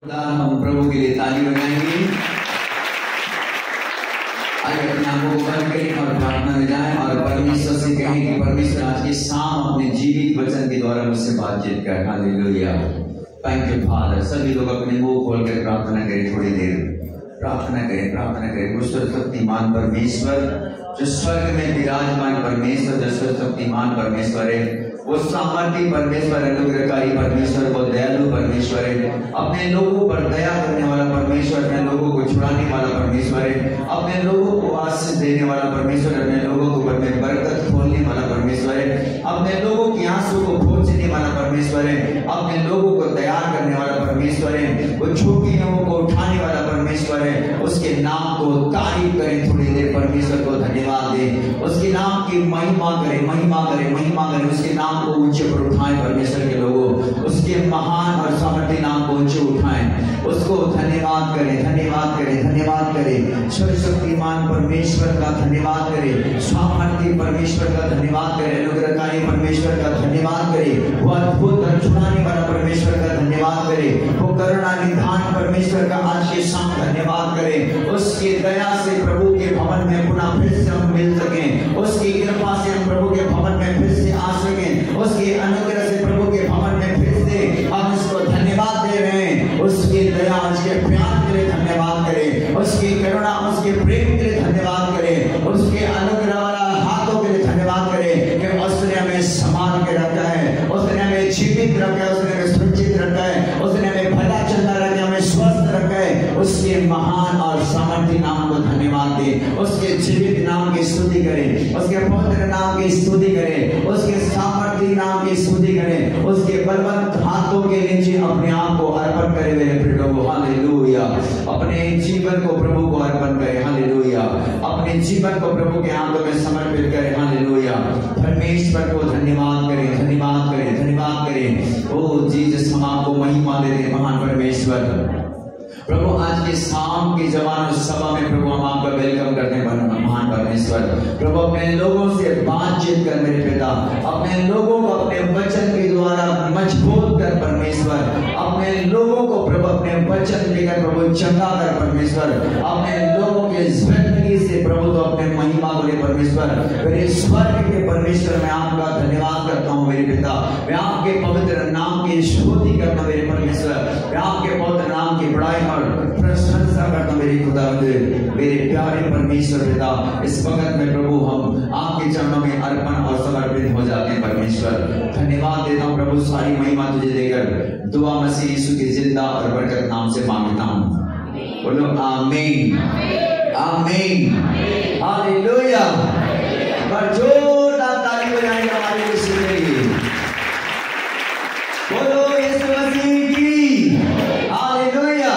हम प्रभु के लिए ताली बजाएंगे। आइए अपने आंखों को बंद करें और प्रार्थना में जाएं और परमेश्वर से कहें कि परमेश्वर आज के शाम अपने जीवित वचन के द्वारा मुझसे बातचीत कर। Hallelujah, thank you father. सभी लोग अपने मुंह खोल कर प्रार्थना करें, थोड़ी देर प्रार्थना करें। वो सर्वशक्तिमान परमेश्वर जो स्वर्ग में विराजमान परमेश्वर, जो सर्वशक्तिमान परमेश्वर है, वो सामर्थी परमेश्वर, अनुग्रहकारी परमेश्वर, वो दयालु परमेश्वर है, अपने लोगों पर दया करने वाला परमेश्वर, अपने लोगों को छुड़ाने वाला परमेश्वर है, अपने लोगों को आशीष देने वाला परमेश्वर, अपने लोगों के ऊपर में बरकत खोलने वाला परमेश्वर है, अपने लोगों के आंसू को पोंछने वाला परमेश्वर है, अपने लोगों को तैयार करने वाला परमेश्वर है, वो झुकी लोगों को उठाने वाला परमेश्वर है। उसके नाम को तारीफ करें, थोड़ी देर परमेश्वर को धन्यवाद दें, उसके नाम की महिमा करें, उसके नाम को ऊंचे पर उठाएं। परमेश्वर के लोगों, उसके महान और सामर्थ्य नाम को ऊंचे उठाएं, उसको धन्यवाद करें। सर्वशक्तिमान परमेश्वर का धन्यवाद करें, सामर्थ्य परमेश्वर का धन्यवाद करें, अनुग्रहकारी परमेश्वर का धन्यवाद करें, वो अद्भुत और छुड़ाने वाला परमेश्वर का धन्यवाद करें, वो करुणा निधान परमेश्वर का आज के शाम धन्यवाद करें। उसकी दया से प्रभु के भवन में पुनः फिर से हम मिल सकें, उसकी कृपा से हम प्रभु के भवन में फिर से आ सकें, उसके अनुग्रह से प्रभु के भवन में फिर से हम उसको धन्यवाद दे रहे हैं। उसकी दया, उसके प्यार के लिए धन्यवाद करें, उसकी करुणा, उसके प्रेम के लिए धन्यवाद करें, उसके अनुग्रह वाला हाथों के लिए धन्यवाद करें कि उसने हमें संभाल के रखा है, उसने हमें जीवित रखा है, उसने हमें सुरक्षित रखा है, उसने हमें भला चलता रखा है, हमें स्वस्थ रखा है। उसके महान और सामर्थ्य नाम को धन्यवाद दें, उसके जीवित नाम की स्तुति करें, उसके पवित्र नाम की स्तुति करें, उसके सामर्थ्य नाम की स्तुति करें, उसके बलवंत हाथों के नीचे अपने आप को अर्पण करें मेरे प्रिय लोगों। हालेलुया, अपने जीवन को प्रभु को अर्पण करें। हालेलुया, अपने जीवन को प्रभु के हाथों में समर्पित करें। हालेलुया, परमेश्वर को धन्यवाद करें। ओ जीसस, हम आपको महिमा देते हैं महान परमेश्वर। प्रभु आज के शाम की जवान सभा में प्रभु हम आपका वेलकम करते हैं महान परमेश्वर। प्रभु अपने लोगों से बातचीत कर मेरे पिता, अपने लोगों को अपने वचन के द्वारा मजबूत कर परमेश्वर, अपने लोगों को प्रभु अपने वचन देकर प्रभु चंगा कर परमेश्वर, अपने लोगों के जिंदगी से प्रभु तो अपने महिमा को ले परमेश्वर। मेरे स्वर्ग के परमेश्वर, मैं आपका धन्यवाद करता हूँ मेरे पिता, मैं आपके पवित्र नाम की स्तुति करता हूँ मेरे परमेश्वर, मैं आपके पवित्र नाम की बड़ाई और प्रशंसा करता हूं मेरे खुदा, मेरे प्यारे परमेश्वर पिता। इस वक्त में प्रभु हम आपके चरणों में अर्पण और समर्पित हो जाते हैं परमेश्वर। धन्यवाद देता हूं प्रभु, सारी महिमा तुझे देकर दुआ मसीह यीशु के जिंदा और बरकत नाम से मांगता हूं। बोलो आमीन, आमीन, हालेलुया। पर जोरदार ताली बजाएंगे हमारे यीशु के लिए। बोलो यीशु मसीह की हालेलुया।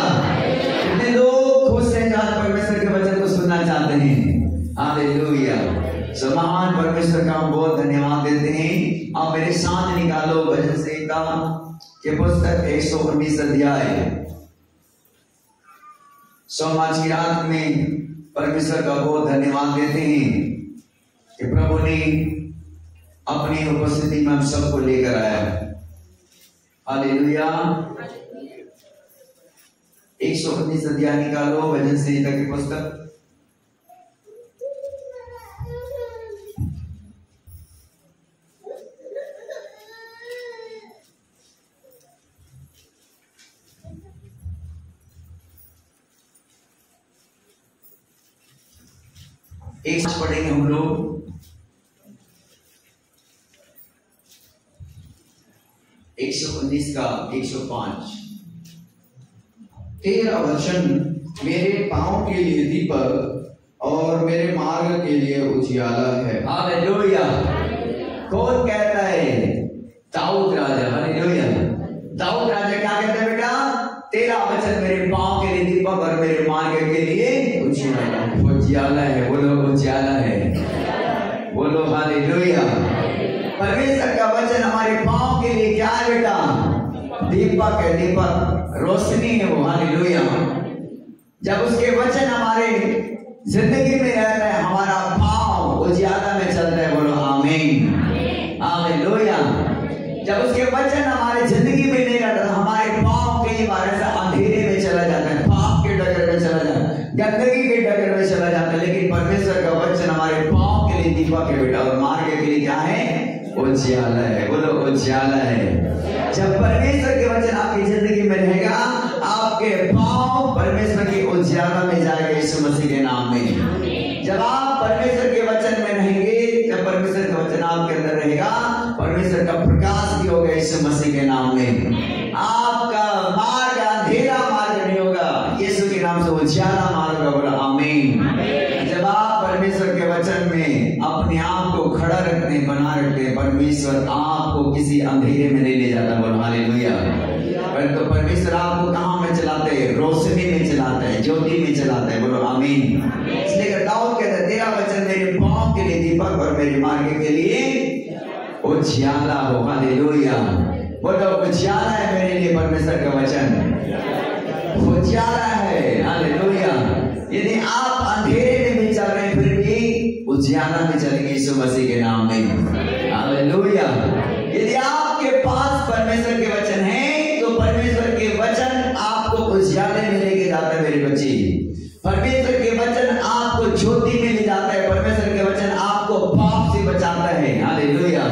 कितने लोग खुश हैं आज परमेश्वर के वचन को सुनना चाहते हैं। हालेलुया, सो महान परमेश्वर का हम बहुत धन्यवाद देते हैं। आप मेरे साथ निकालो भजन संहिता के पुस्तक 119 अध्याय। आज की रात में परमेश्वर का बहुत धन्यवाद देते हैं कि प्रभु ने अपनी उपस्थिति में हम सबको लेकर आया। हालेलुया, 119 अध्याय निकालो भजन संहिता की पुस्तक। एक पढ़ेंगे हम लोग 119 का 105। तेरा वचन मेरे पांव के लिए दीपक और मेरे मार्ग के लिए उजियाला है। हालेलुया, कौन कहता है? दाऊद राजा। हालेलुया, दाऊद राजा क्या कहता है बेटा? तेरा वचन मेरे पांव के लिए दीपक और मेरे मार्ग के लिए उजियाला है। बोलो उजियाला है, बोलो हालेलुया। परमेश्वर का वचन हमारे पांव के लिए क्या है बेटा? दीपक है, दीपक, रोशनी है वो। हालेलुया, जब उसके वचन हमारे जिंदगी में रहता है, हमारा पांव उजियाला में चलता है। बोलो आमीन, हालेलुया। जब उसके वचन हमारे जिंदगी में नहीं रहता, हमारे पांव कई बार ऐसा अंधेरे गंदगी के डगर में चला जाता है, लेकिन परमेश्वर का वचन हमारे पांव के लिए दीपक है बेटा, और मार्ग के लिए क्या है? उजियाला है। बोलो उजियाला है। जब परमेश्वर के वचन आपकी जिंदगी में रहेगा, आपके पांव परमेश्वर के उजियाला में जाएगा यीशु मसीह के नाम में। जब आप परमेश्वर के वचन में रहेंगे, जब परमेश्वर का वचन आपके अंदर रहेगा, परमेश्वर का प्रकाश भी होगा यीशु मसीह के नाम में। आपका मार्ग अंधेरा मार्ग नहीं होगा, यीशु के नाम से उजियाला मार्ग होगा। बोला आमीन। जब आप परमेश्वर के वचन में अपने आप को खड़ा रखते, बना रखते, परमेश्वर आपको किसी अंधेरे में नहीं ले जाता। बोलो हालेलुया। तो परमेश्वर आपको कहाँ में चलाते हैं? रोशनी में चलाता है, ज्योति में चलाता है। बोलो आमीन। इसलिए दाऊद कहता है, तेरा वचन मेरे पांव के लिए दीपक और मेरे मार्ग के लिए उजियाला हो। हालेलुया। बोलो उजियाला है मेरे लिए परमेश्वर का वचन, उजियाला है। हालेलुया। यदि आप अंधेरे में भी चल रहे हैं, फिर भी उजियाला में चलेंगे यीशु मसीह के नाम में। हालेलुया। यदि आपके पास परमेश्वर के वचन है, तो परमेश्वर के वचन आपको उजियाले में लेके जाता है मेरे बच्चे। परमेश्वर के वचन आपको ज्योति में ले जाता है। परमेश्वर के वचन आपको पाप से बचाता है। हालेलुया।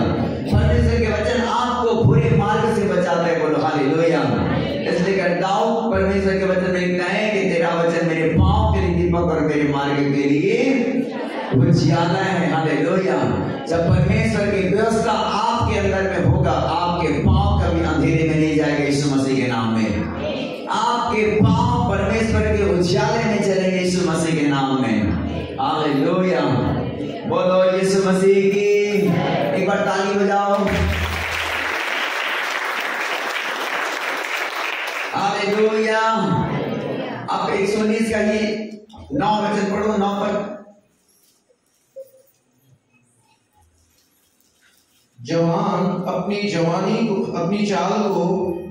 परमेश्वर के वचन आपको बुरे मार्ग से बचाता है। बोलो हालेलुया। इसलिए दाऊद परमेश्वर के वचन में लिखता है कि तेरा वचन मेरे पांव के लिए दीपक और मेरे मार्ग के लिए उजियाला है। हालेलुया। जब परमेश्वर की व्यवस्था आपके अंदर में होगा, आपके पांव कभी अंधेरे में नहीं जाएगा यीशु मसीह के नाम में। आपके पांव परमेश्वर के उजियाले में चलेंगे यीशु मसीह के नाम में। हालेलुया। बोलो यीशु मसीह की। एक बार ताली बजाओ। हालेलुया। आप 119 का ये 9 वचन पढ़ो, 9 पर। जवान अपनी चाल को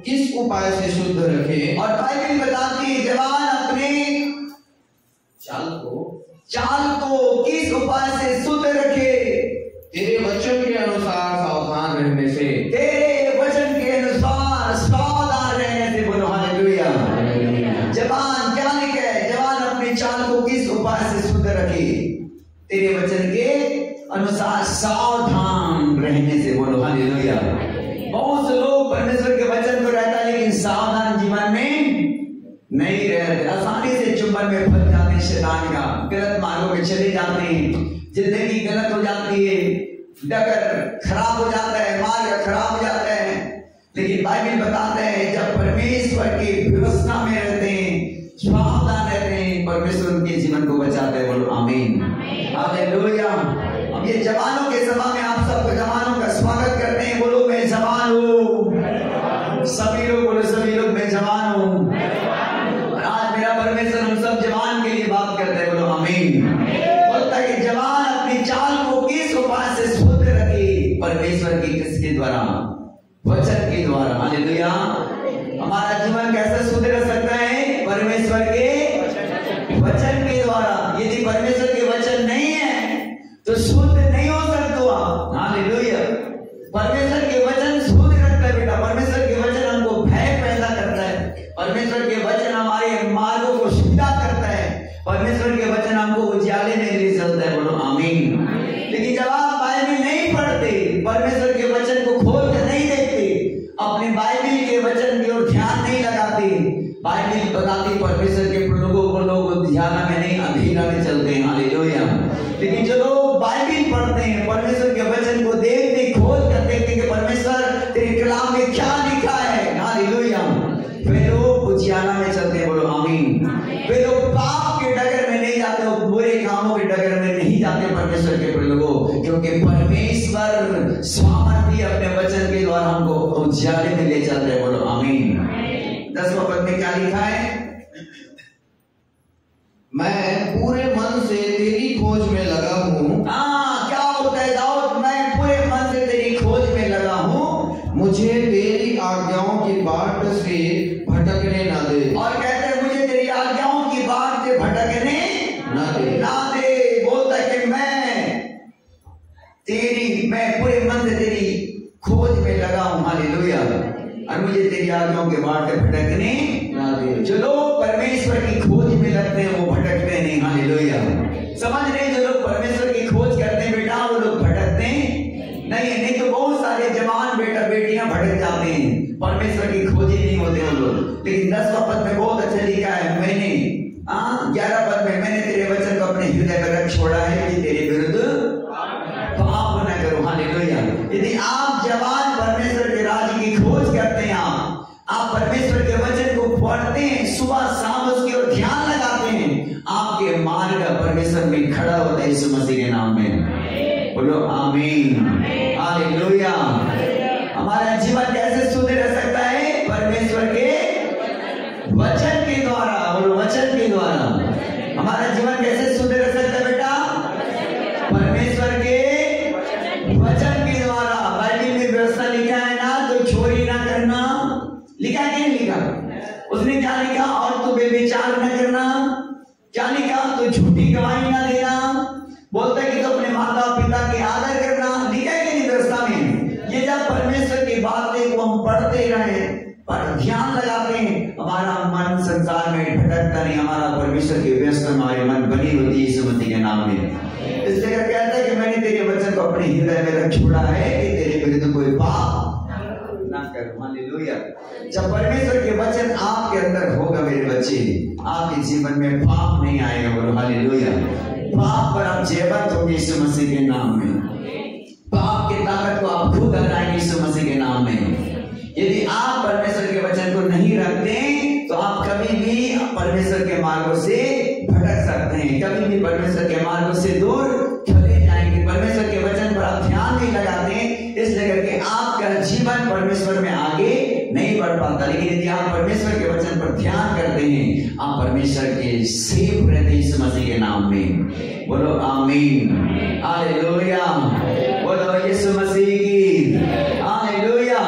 किस उपाय से शुद्ध रखे। और बाइबल बताती है जवान अपने चाल को किस उपाय से शुद्ध रखे। तेरे वचन के अनुसार सावधान रहने से। तेरे वचन के अनुसार सावधान रहने से। बोलो हालेलुया। जवान क्या लिखा है? जवान अपनी चाल को किस उपाय से शुद्ध रखे? तेरे वचन के अनुसार सावधान रहने से। बोलो हालेलुया। बहुत से लोग परमेश्वर के वचन को रहता है, लेकिन सावधान जीवन में नहीं रहते, आसानी से चुंबन में फंस जाते हैं शैतान का, गलत मार्गों में चले जाते हैं, जिंदगी गलत हो जाती है, डगर खराब हो जाता है, मार्ग खराब हो जाता है। लेकिन बाइबल बताते हैं जब परमेश्वर की व्यवस्था में रहते हैं, सावधान रहते हैं, परमेश्वर उनके जीवन को बचाता है। बोलो आमीन। हालेलुया। अब ये जवानों के सभा में आप सब जवानों का स्वागत करते हैं। बोलो मैं जवान हूँ। सभी लोग बोलो, सभी लोग मैं जवान हूँ। और आज मेरा परमेश्वर हम सब जवान के लिए बात करते हैं। बोलो आमीन। बोलता है कि जवान अपनी चाल को किस उपाय से शुद्ध रखे? परमेश्वर की किसके द्वारा? वचन के द्वारा। हालेलुया। हमारा जीवन कैसे शुद्ध रह सकता है? परमेश्वर के वचन के द्वारा। यदि परमेश्वर के वचन नहीं है तो शुद्ध नहीं हो सकता। हालेलुया। परमेश्वर के वचन शुद्ध रखता है बेटा। परमेश्वर के वचन हमको भय पैदा करता है। परमेश्वर के वचन हमारे मार्गों को सीधा करता है। परमेश्वर के वचन हमको उजियाले में ले चलता है। बोलो आमीन। लेकिन जब आप बाइबल नहीं पढ़ते, परमेश्वर के वचन को खोल कर नहीं देखते, अपने बाइबल के वचन की ओर ध्यान नहीं लगाते, बाइबल बताती परमेश्वर के लोगों को लोग उजियाला में नहीं अंधेरा में चलते हैं। हालेलुया। लेकिन जो लोग बाइबल पढ़ते हैं, परमेश्वर के वचन को देखते, खोल कर देखते कि परमेश्वर तेरे कलाम में क्या लिखा है। हालेलुया। वे लोग उजियाला में चलते हैं। बोलो आमीन। वे लोग पाप के डगर में नहीं जाते, बुरे कामों के डगर में नहीं जाते परमेश्वर के लोगों, क्योंकि परमेश्वर सामर्थ्य अपने वचन के द्वारा हमको उजियाले में ले चलते हैं। बोलो आमीन। 10वां पद में क्या लिखा है? मैं पूरे मन से तेरी खोज में लगा हूँ। क्या होता है दाऊद? मैं पूरे मन से तेरी खोज में लगा हूँ, मुझे तेरी आज्ञाओं की बाट से भटकने न दे। और कहते हैं मुझे तेरी आज्ञाओं की बाट से भटकने न दे। बोलता है कि मैं पूरे मन से तेरी खोज में लगा हूँ। हालेलुया। और मुझे तेरी आज्ञाओं के बाट से भटकने न दे। जो लोग परमेश्वर की खोज में करते हैं वो भटकते नहीं। हालेलुया। समझ रहे, जो लोग परमेश्वर की खोज करते हैं बेटा, वो लोग भटकते नहीं तो बहुत सारे जवान बेटा बेटियां भटक जाते हैं, परमेश्वर की खोजी नहीं होते वो लोग। लेकिन 10वां पद में बहुत अच्छा लिखा है, मैंने 11 पद में, मैंने तेरे वचन को अपने हृदय में रख छोड़ा है कि तेरे विरुद्ध पाप न करो। हालेलुया। यदि आप जवान परमेश्वर के राज्य की खोज करते हैं, आप परमेश्वर के वचन को पढ़ते हैं, सुबह शाम उसकी ओर ध्यान लगाते हैं, आपके मार्ग परमेश्वर में खड़ा होता है यीशु मसीह के नाम में। बोलो आमीन। हालेलुया। हमारा जीवन कैसे सुधर सकता है? परमेश्वर के वचन के द्वारा। बोलो वचन के द्वारा। हमारा जीवन कैसे सुधर सकता है बेटा? परमेश्वर के वचन के द्वारा। बाइबल में व्यवस्था लिखा है ना, तो चोरी ना करना, लिखा है कि नहीं लिखा? उसने क्या लिखा? और तू बेविचार न करना। क्या लिखा? तो झूठी गवाही ना देना। बोलता है कि तो अपने माता पिता के आदर करना। लिखा है कि नहीं व्यवस्था में? ये जब परमेश्वर की बातें को हम पढ़ते रहे, पर ध्यान लगाते हैं, हमारा मन संसार में भटकता नहीं, हमारा परमेश्वर की व्यवस्था में हमारी मन बनी होती है यीशु मसीह के नाम में। इसलिए कहता है कि मैंने तेरे वचन को अपने हृदय में रख छोड़ा है कि तेरे विरुद्ध कोई पाप ना करूं। हालेलुया। जब परमेश्वर के वचन आपके अंदर होगा मेरे बच्चे, आपके जीवन में पाप नहीं आएगा। बोलो हालेलुया। पाप पर आप जयवंत होंगे यीशु मसीह के नाम में। पाप की ताकत को आप खुद हराएंगे यीशु मसीह के नाम में। यदि आप परमेश्वर के वचन को नहीं रखते तो आप कभी भी परमेश्वर के मार्गों से भटक सकते हैं, कभी भी परमेश्वर के मार्गों से दूर चले जाएंगे। परमेश्वर के वचन पर आप ध्यान नहीं लगाते, इसलिए करके आपका जीवन परमेश्वर में आगे नहीं बढ़ पाता। लेकिन यदि आप परमेश्वर के वचन पर ध्यान करते हैं, आप परमेश्वर के सेफ रहते यीशु मसीह के नाम में। बोलो आमीन। हालेलुया। बोलो यीशु मसीह की हालेलुया।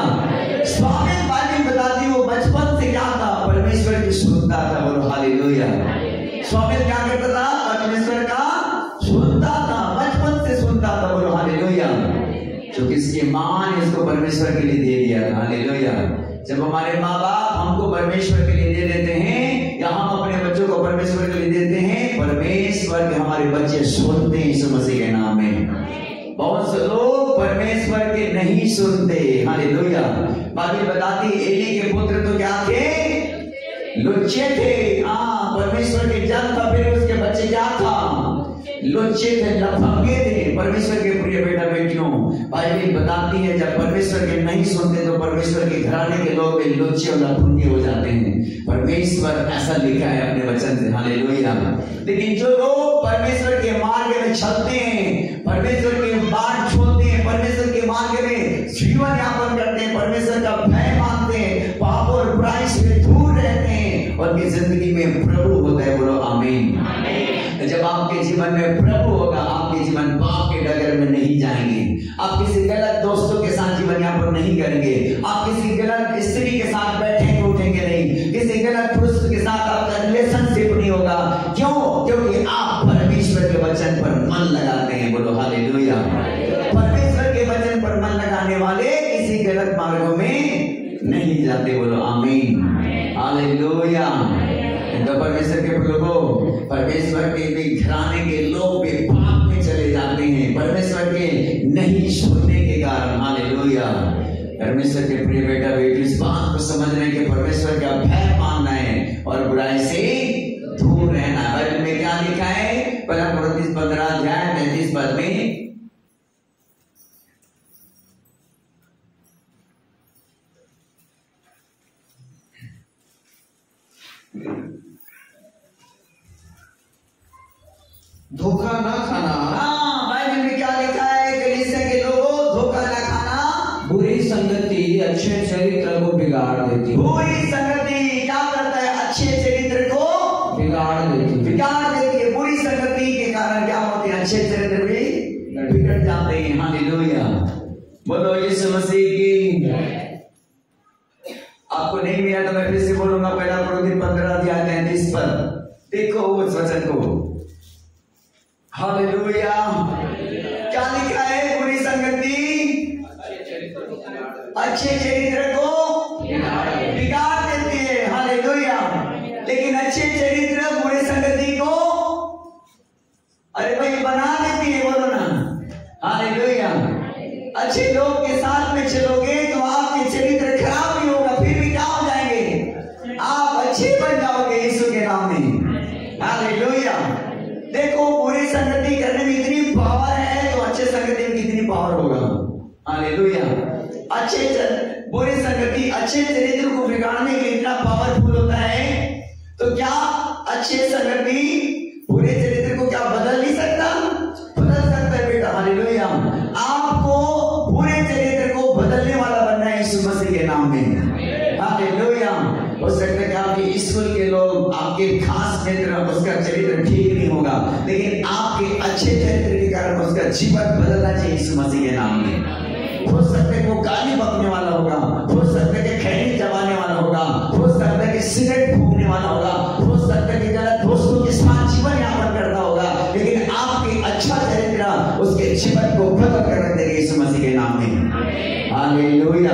स्वामी बाइबल बताती वो बचपन से क्या था? परमेश्वर की सुनता था। बोलो हालेलुया। स्वामी क्या करता था? परमेश्वर का सुनता था, बचपन से सुनता था। बोलो हालेलुया। जो किसकी मां ने इसको परमेश्वर के लिए दे दिया था। हालेलुया। जब हमारे माँ बाप हमको परमेश्वर के लिए दे देते हैं, या हम अपने बच्चों को परमेश्वर के लिए देते हैं, परमेश्वर के हमारे बच्चे सुनते हैं यीशु मसीह के नाम में। बहुत से लोग परमेश्वर के नहीं सुनते। हालेलुया। बाइबल बताती एली के पुत्र तो क्या थे? लुच्चे थे। परमेश्वर के जन था, फिर उसके बच्चे क्या था? लुच्चे थे, लफंगे थे। परमेश्वर के प्रिय बेटा बेटियों, बाइबल बताती है जब परमेश्वर के नहीं सुनते तो परमेश्वर के घराने के लोग भी लुच्चे और लफंगे हो जाते हैं। परमेश्वर ऐसा लिखा है अपने वचन से। हालेलुया। लेकिन जो लोग परमेश्वर के मार्ग में चलते हैं, परमेश्वर के बाट छोड़ते हैं, परमेश्वर के मार्ग में जीवन यापन करते हैं, परमेश्वर का भय मानते हैं, पाप और बुराई से दूर रहते हैं, उनकी जिंदगी में प्रभु होता है। बोलो आमीन। जब आपके जीवन में प्रभु होगा, आपके जीवन पाप के डगर में नहीं जाएंगे, आप किसी गलत दोस्तों के साथ जीवन यापन नहीं करेंगे, आप किसी गलत स्त्री के साथ बैठेंगे उठेंगे नहीं, किसी गलत पुरुष के साथ आपका रिलेशनशिप नहीं होगा। क्यों? क्योंकि आप परमेश्वर के वचन पर मन लगाते हैं। बोलो हालेलुया। परमेश्वर के वचन पर मन लगाने वाले किसी गलत मार्गों में नहीं जाते। बोलो आमीन। हालेलुया। तो परमेश्वर के लोगों, परमेश्वर के भी घराने के लोग भी पाप में चले जाते हैं परमेश्वर के नहीं सुनने के कारण। हालेलुया। परमेश्वर के प्रिय बेटा बेटी, इस बात को समझने के परमेश्वर का भय मानना है और बुराई से दूर रहना। बाइबल में क्या लिखा है? पहला कोरिन्थियों 15 अध्याय 33 पद में, धोखा ना खाना। बाइबल में क्या लिखा है? कलीसिया के लोगों, धोखा ना खाना, बुरी संगति अच्छे चरित्र को बिगाड़ देती। बुरी संगति क्या करता है? अच्छे चरित्र को बिगाड़ देती है। बुरी संगति के कारण क्या होते हैं? अच्छे चरित्र भी बिगड़ जाते हैं। हालेलुया। बोलो यीशु मसीह की। आपको नहीं मिला तो मैं फिर से बोलूंगा, पहला कोरिन्थियों 15 अध्याय 33 पद, देखो उस वचन को। हालेलुया। क्या लिखा है? बुरी संगति अच्छे चरित्र को बिगाड़ देती है। हालेलुया। लेकिन अच्छे चरित्र बुरी संगति हालेलुया। अच्छे लोग के साथ में चलोगे तो आपके चरित्र खराब नहीं होगा, फिर भी क्या हो जाएंगे, आप अच्छे बन जाओगे यीशु के नाम में। हालेलुया। देखो बुरी संगति करने में इतनी पावर है तो अच्छे संगति में कितनी पावर होगा। हालेलुया। बुरी संगति अच्छे चरित्र को बिगाड़ने के इतना पावरफुल होता है, तो क्या अच्छे संगति बुरे चरित्र को क्या बदल नहीं सकता? बदल सकता है बेटा। हालेलुया। आपको बुरे चरित्र को बदलने वाला बनना है यीशु मसीह के नाम में। हालेलुया। हो सकता है कि आपके स्कूल के लोग, आपके खास मित्र, उसका चरित्र ठीक नहीं होगा, लेकिन आपके अच्छे चरित्र के कारण उसका जीवन बदलना चाहिए यीशु मसीह के नाम में। हो सकता है वो गाली बकने वाला होगा, हो सकता है कि खैनी जमाने वाला होगा, हो सकता है कि सिगरेट फूकने वाला होगा, हो सकता है कि गलत दोस्तों के साथ जीवन यापन करता होगा, लेकिन आपके अच्छा चरित्र उसके जीवन को बदल कर रख देगा यीशु मसीह के नाम में। हालेलुया।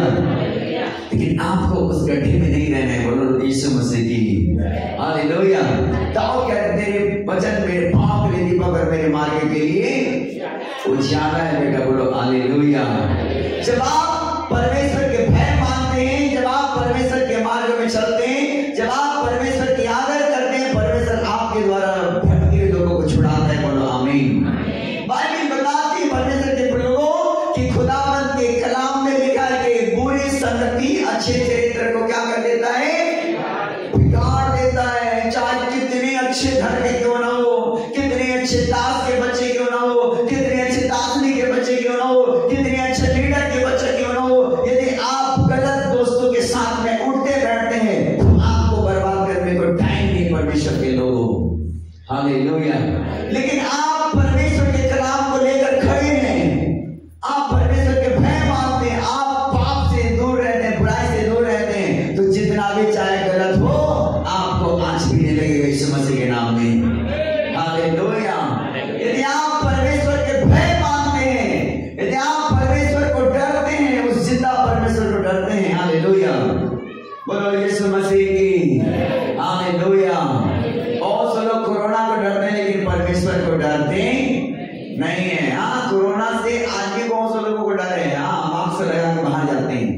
लेकिन आपको उस गड्ढे में नहीं रहना है, बोलो यीशु मसीह की। हालेलुया। दाऊद कहते तेरे वचन मेरे पांव के लिए दीपक और मेरे मार्ग के लिए उजाला है बेटा, बोलो हालेलुया। जब आप परमेश्वर के भय मानते हैं, जब आप परमेश्वर के मार्ग में चलते हैं, जब आप परमेश्वर की आदर करते हैं, परमेश्वर आपके द्वारा भटके हुए लोगों को छुड़ाता है, बोलो आमीन। बाइबल बताती है परमेश्वर के लोगों कि खुदावंद के कलाम में लिखा है कि बुरी संगति अच्छे चरित्र को क्या कर देता है, बिगाड़ देता है। चाहे कितने अच्छे घर के क्यों ना हो, कितने अच्छे दास के बच्चे क्यों ना हो, कितने अच्छे दासनी के बच्चे क्यों ना हो, कितने अच्छे लीडर के बच्चे क्यों ना हो, यदि आप गलत दोस्तों के साथ में उठते बैठते हैं तो आपको बर्बाद करने को टाइम नहीं परमेश्वर के लोगों। हालेलुया। लेकिन आप परमेश्वर के कलाम को लेकर खड़े हैं, आप परमेश्वर के भय मानते हैं, आप पाप से दूर रहते हैं, बुराई से दूर रहते हैं, तो जितना भी चाहे गलत हो आपको आंच पीने लगेगा यीशु मसीह के नाम में। हालेलुया। यदि आप परमेश्वर के भय मानते हैं, यदि आप परमेश्वर को डरते हैं, उस जिंदा परमेश्वर को डरते हैं, हालेलुया, बोलो यीशु मसीह की। हालेलुया। बहुत से लोग कोरोना को डरते हैं लेकिन परमेश्वर को डरते नहीं है। हाँ, कोरोना से आज भी बहुत से लोगों को डर है। हाँ, मास्क लगा के बाहर जाते हैं,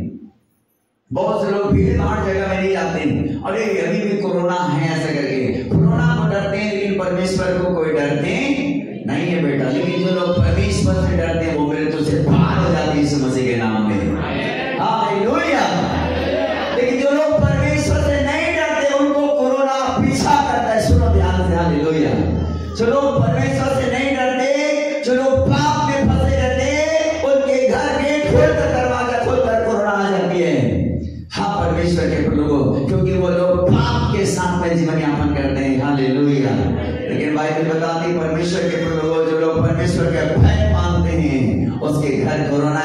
बहुत से लोग भीड़ भाड़ जगह में नहीं जाते हैं, अरे अभी भी कोरोना है ऐसा करके कोरोना को डरते हैं, लेकिन परमेश्वर को कोई डरते नहीं है बेटा। लेकिन जो लोग परमेश्वर से डरते हैं वो मृत्यु से पार हो जाते हैं यीशु मसीह के नाम में। हालेलुया। लेकिन जो लोग परमेश्वर से नहीं डरते उनको कोरोना पीछा करता है। सुनो ध्यान से। हालेलुया। जो लोग परमेश्वर से नहीं डरते, जो लोग पाप में फंसे रहते, उनके घर गेट खोलकर, दरवाजा खोलकर कोरोना आ जाती है। हाँ, परमेश्वर के लोगों, क्योंकि वो लोग पाप के साथ में जीवन यापन करते हैं। हालेलुया। लेकिन बाइबल बताती है परमेश्वर के लोगों, जो लोग परमेश्वर के भय मानते हैं, उसके घर कोरोना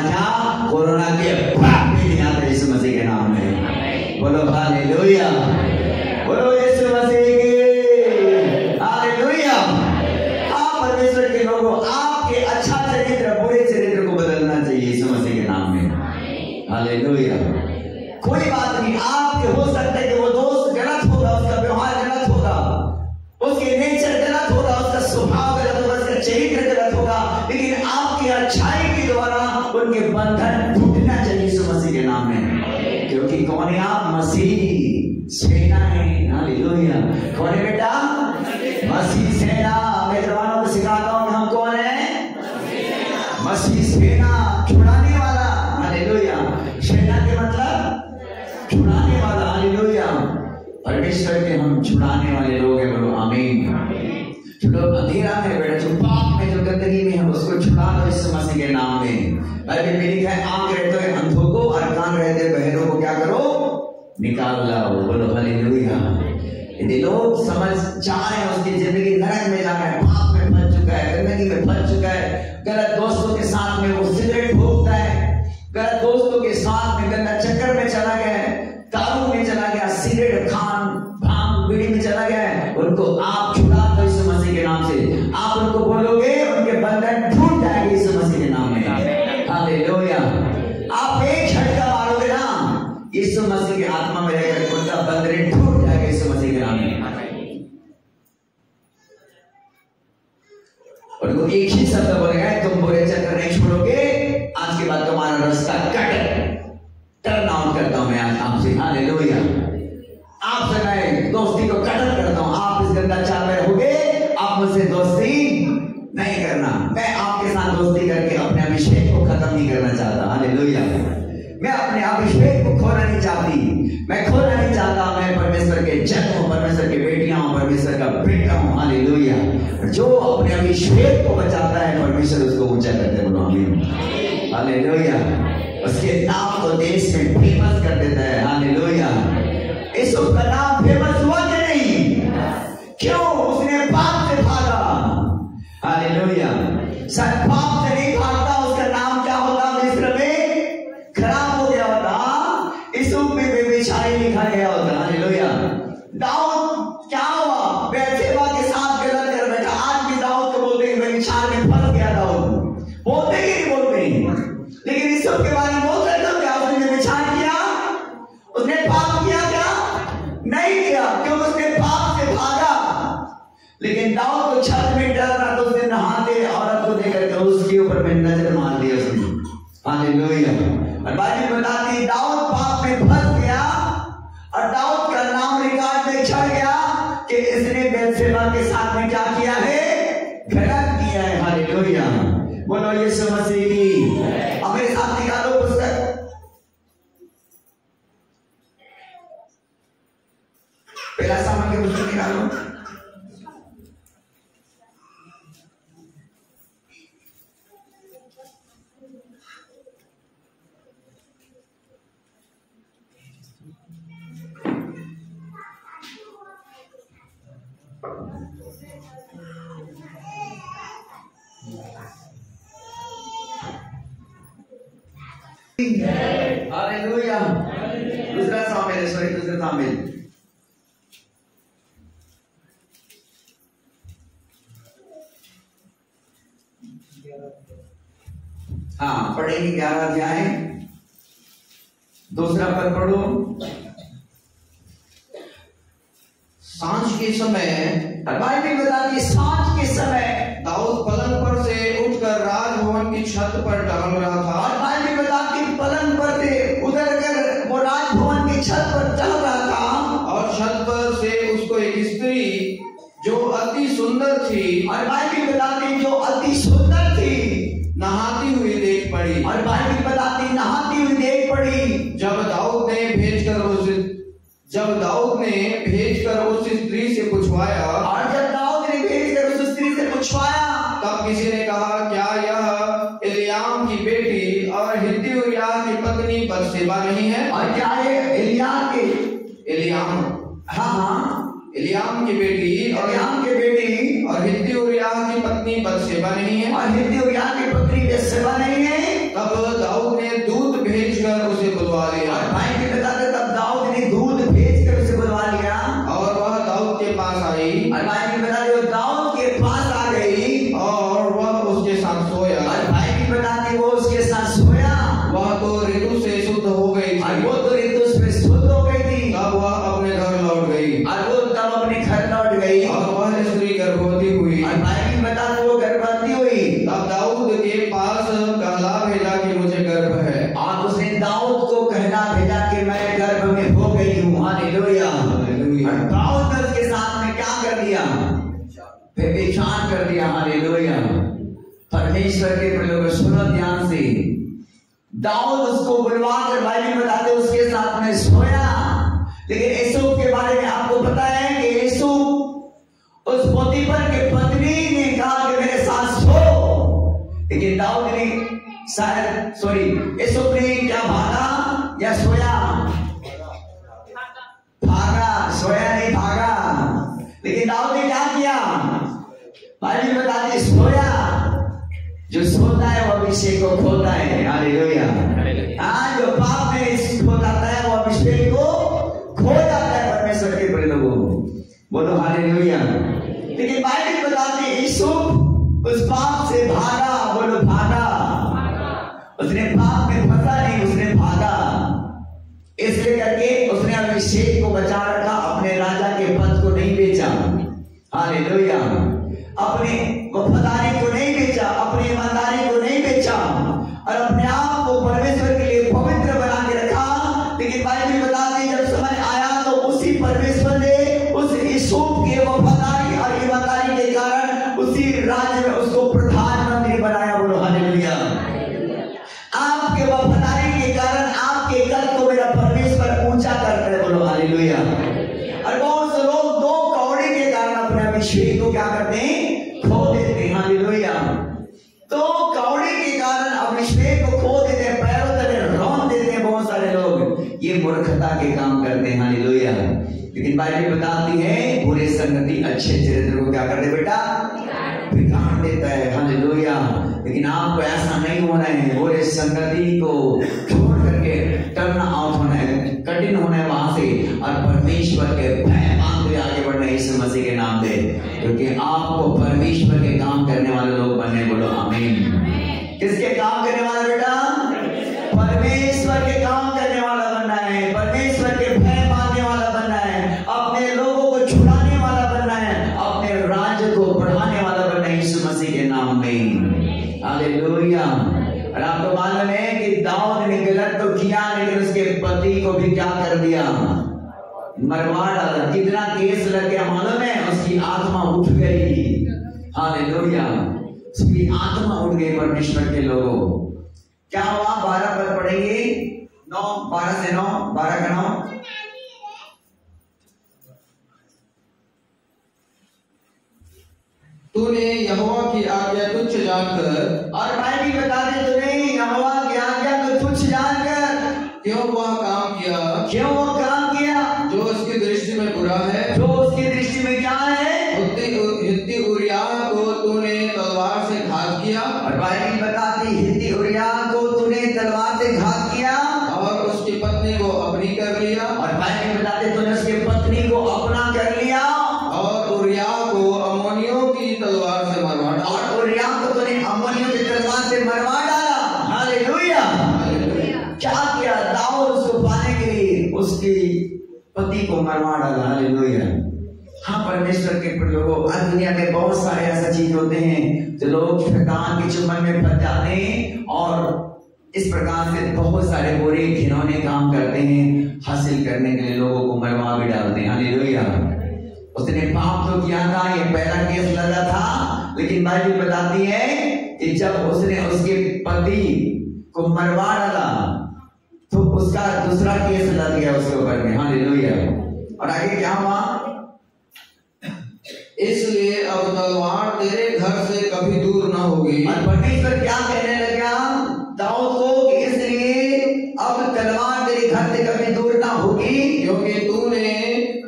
के पाप भी नहीं आते यीशु मसीह के नाम में। बोलो हालेलुया। बोलो यीशु मसीह की। हालेलुया। आप परमेश्वर के लोगों, आपके अच्छा चरित्र बुरे चरित्र को बदलना चाहिए यीशु मसीह के नाम में। हालेलुया। कोई बात नहीं, आपके हो सकता है कि वो दोस्त गलत होगा, उसका व्यवहार गलत होगा, उसके नेचर गलत होगा, उसका स्वभाव गलत होगा, उसका चरित्र गलत होगा, लेकिन आपकी अच्छाई के द्वारा उनके बंधन टूटना चाहिए यीशु मसीह के नाम में। क्योंकि कौन है आप? मसीह सेना है। हालेलुया। कौन है बेटा? मसीह सेना। मैं जवानों को सिखाता हूं कि हम कौन है? मसीह सेना, छुड़ाने वाला। हालेलुया। सेना के मतलब छुड़ाने वाला। हालेलुया। परमेश्वर के हम छुड़ाने वाले लोग हैं, बोलो आमीन। जो लोग अंधेरा में बैठे, जो पाप में, जो गंदगी में है, उसको छुड़ा दो यीशु मसीह के नाम में। बाइबल में लिखा है आंख रहते हुए अंधों को और कान रहते बहरों को क्या करो? निकाल लाओ। बोलो हालेलुया। यदि लोग समझ जा रहे हैं उसकी जिंदगी नरक में जा रहा है, पाप में फंस चुका है, गंदगी में फंस चुका है, गलत दोस्तों के साथ में वो सिगरेट फूकता है, गलत दोस्तों के साथ में गंदा चक्कर में चला गया है, दारू में चला गया, सिगरेट खान भांग बीड़ी में चला गया है, उनको आप छुड़ा दो यीशु मसीह के नाम से। आप उनको बोलोगे, उनके बंधन टूट जाएंगे यीशु मसीह के नाम में। हालेलुया। आप एक झटका मारोगे ना, यीशु मसीह की आत्मा में रहकर उनका बंधन टूट जाएगा यीशु मसीह के नाम में। और वो एक ही शब्द बोलेगा, तुम बुरे चक्कर नहीं छोड़ोगे, आज के बाद तुम्हारा रास्ता टर्न आउट करता हूं मैं आज आपसे। हालेलुया। आपसे मैं दोस्ती को कटर करता हूं, आप इस गंदा चाल में रहोगे, आप मुझसे दोस्ती नहीं करना। मैं आपके साथ दोस्ती करके अपने अभिषेक को खत्म नहीं करना चाहता। हालेलुया। मैं अपने अभिषेक को खोना नहीं चाहती, मैं खोना नहीं चाहता। मैं परमेश्वर के जन हूं, परमेश्वर की बेटियां हूं, परमेश्वर का बेटा हूं। हालेलुया। जो अपने अभिषेक को बचाता है, परमेश्वर उसको ऊंचा करते हैं। बोलो आमीन। हालेलुया। उसके नाम को देश में फेमस कर देता है। हालेलुया। यीशु का नाम फेमस हुआ कि नहीं? क्यों? उसने पाप से भागा। हालेलुया। सर पाप से नहीं भागता, उसका नाम क्या होता? मिस्र में खराब हो गया होता, यीशु में बेविचारी लिखा गया होता। हालेलुया। दाऊद क्या हुआ? बैतशेबा के साथ गलत कर बैठा। आज भी दाऊद को बोलते हैं बेविचार में फंस गया दाऊद। बोलते ही नहीं बोलते, लेकिन इस सब के बारे में बोल रहे थे क्या? उसने बेविचार किया, उसने पाप किया क्या? नहीं किया, क्यों? उसने पाप से भागा। लेकिन दाऊद को छत में डर रहा, तो उसने नहाते औरत को देखकर उसके ऊपर में नजर मार दिया उसने। हालेलुया। और बाइबल बताती है दाऊद पाप में फंस गया और दाऊद का नाम रिकॉर्ड में चढ़ गया कि इसने बैतशेबा के साथ में क्या किया है? गलत किया है। हालेलुया। बोलो यीशु मसीह की। अब मेरे साथ निकालो पुस्तक, पहला सामान के पुस्तक निकालो। हालेलुया। दूसरा शामिल, सॉरी दूसरा शामिल। हाँ, पढ़ेंगे 11 अध्याय, दूसरा पद पढ़ो। सांझ के समय, बाइबल बताती है सांझ के समय दाऊद पलंग पर से उठकर राजभवन की छत पर टहल रहा था। और बाइबल बताती है पलंग पर से उतर कर वो राजभवन की छत पर टहल रहा था। और छत पर से उसको एक स्त्री जो अति सुंदर थी, और बाइबल बताती है जो अति सुंदर थी, नहाती हुई देख पड़ी। और बाइबल बताती है नहाती हुई देख पड़ी। जब दाऊद ने भेजकर उस स्त्री से पूछवाया, और जब दाऊद ने भेजकर उस स्त्री से पूछवाया, तब किसी ने कहा, क्या यह एलियाम की बेटी और हित्ती उरिय्याह की पत्नी बत्शेबा नहीं है? और क्या ये एलियाम की बेटी और हित्ती उरिय्याह की पत्नी बत्शेबा नहीं है? और हित्ती उरिय्याह की पत्नी बत्शेबा नहीं है? तब दाऊद ने दूत भेजकर उसे बुलवा लिया। और भाई के बताते तब दाऊद ने दूत भेजकर उसे बुलवा लिया, और वह दाऊद के पास आई। और भाई के बताते वो दाऊद के पास आ गई, और वह उसके साथ सोया। और भाई की बताती वो उसके साथ सोया। वह तो ऋतु से शुद्ध हो गई और थी, वो तो ऋतु से शुद्ध हो गई थी। तब वह अपने घर लौट गई, और वो तब अपने घर लौट गई, और वह स्त्री गर्भवती हुई। और भाई की बताते वो गर्भवती हुई। तब दाऊद के पास कहला भेजा कि मुझे गर्भ है, और उसने दाऊद को कहना भेजा कि मैं गर्भ में हो गई हूँ। हालेलुया। और दाऊद ने उसके साथ में क्या कर दिया? व्यभिचार कर दिया। हालेलुया। परमेश्वर के प्रयोग सुनो ध्यान से। दाऊद उसको बुलवा कर बाइबल बताते उसके साथ में सोया। लेकिन यूसुफ के बारे में आपको पता है कि यूसुफ उस पोतीफर के पत्नी ने कहा कि मेरे साथ सो, लेकिन दाऊद ने यूसुफ ने क्या भागा या सोया? भागा, सोया नहीं भागा। लेकिन दाऊद ने क्या किया? बाइबल बताती सोया। जो सोता है वो अभिषेक को खोता है। हालेलुया। हाँ, जो पाप में खो जाता है वो अभिषेक को खो जाता है। परमेश्वर के प्रिय लोगों, बोलो हालेलुया। लेकिन बाइबल बताती है यूसुफ उस पाप से भागा। बोलो भागा। उसने पाप में फंसा नहीं, उसने भागा। इसलिए करके उसने अभिषेक को बचा रखा, अपने राजा के पद को नहीं बेचा। हालेलुया। अपने वफादारी को नहीं विश्वास को क्या करते हैं, खो देते हैं। हालेलुया। तो कौड़ी के कारण अब विश्वास को खो देते हैं, पैरों तले रौंद देते हैं बहुत सारे लोग। ये मूर्खता के काम करते हैं। हालेलुया। लेकिन बाइबल बताती है बुरे संगति अच्छे चरित्र को क्या करते बेटा, बिगाड़ देता है। हालेलुया। लेकिन आपको ऐसा नहीं होना है, बुरे संगति को छोड़ करके टर्न आउट होना है, कठिन होना है वहां से, और परमेश्वर के भय मानते आगे बढ़ना है यीशु मसीह के नाम से, क्योंकि आपको परमेश्वर के काम करने वाले लोग बनने। बोलो आमीन। किसके काम करने वाला बेटा, परमेश्वर के काम करने वाला बनना है, परमेश्वर के भय मानने वाला बनना है, अपने लोगों को छुड़ाने वाला बनना है, अपने राज्य को बढ़ाने वाला बनना है यीशु मसीह के नाम में। हालेलुया। और आपको मालूम है कि दाऊद ने गलत तो किया, लेकिन उसके पति को भी क्या कर दिया, मरवा डाला। कितना केस लग गया मालूम है, उसकी आत्मा उठ गई। हालेलुया। उसकी आत्मा उठ गई परमेश्वर के लोगों। क्या हुआ, 12 पद पढ़ेंगे, 9, 12 से 9, 12 का 9। तूने यहोवा की आज्ञा तुच्छ जानकर, और मैं भी बता दे, तूने यहोवा की आज्ञा को तुच्छ जानकर क्यों वह काम किया, क्यों वो काम किया जो उसकी दृष्टि में बुरा है, जो उसकी दृष्टि में क्या है। हित्ती उरिय्याह को तूने तलवार से घात किया, और बाइबल बताती हित्ती उरिय्याह को तूने तलवार से घात किया, और उसकी पत्नी को अपनी कर लिया, और बाइबल बताते तूने उसकी पत्नी को अपना कर लिया, और उरिय्याह को अम्मोनियों की तलवार से मरवा डाला, और उरिय्याह को तूने अम्मोनियों की तलवार से मरवा डाला। हालेलुया। क्या किया, दाऊद उसको पाने के लिए उसकी पति को मरवा डाला। हालेलुया। हाँ, परमेश्वर के लोगों, आज दुनिया में बहुत सारे ऐसे चीज होते हैं जो लोग शैतान के चुंबन में फंस जाते हैं और इस प्रकार से बहुत सारे बुरे घिनौने काम करते हैं, हासिल करने के लिए लोगों को मरवा भी डालते हैं। हालेलुया। उसने पाप तो किया था, ये पहला केस लगा था, लेकिन बाइबल बताती है कि जब उसने उसके पति को मरवा डाला तो उसका दूसरा केस लग गया उसके ऊपर में। हालेलुया। और आगे क्या हुआ, इसलिए अब तलवार तेरे घर से कभी दूर न होगी। और परमेश्वर क्या कहने लगा दाऊद को कि इसलिए अब तलवार तेरे घर से कभी दूर ना होगी, क्योंकि तूने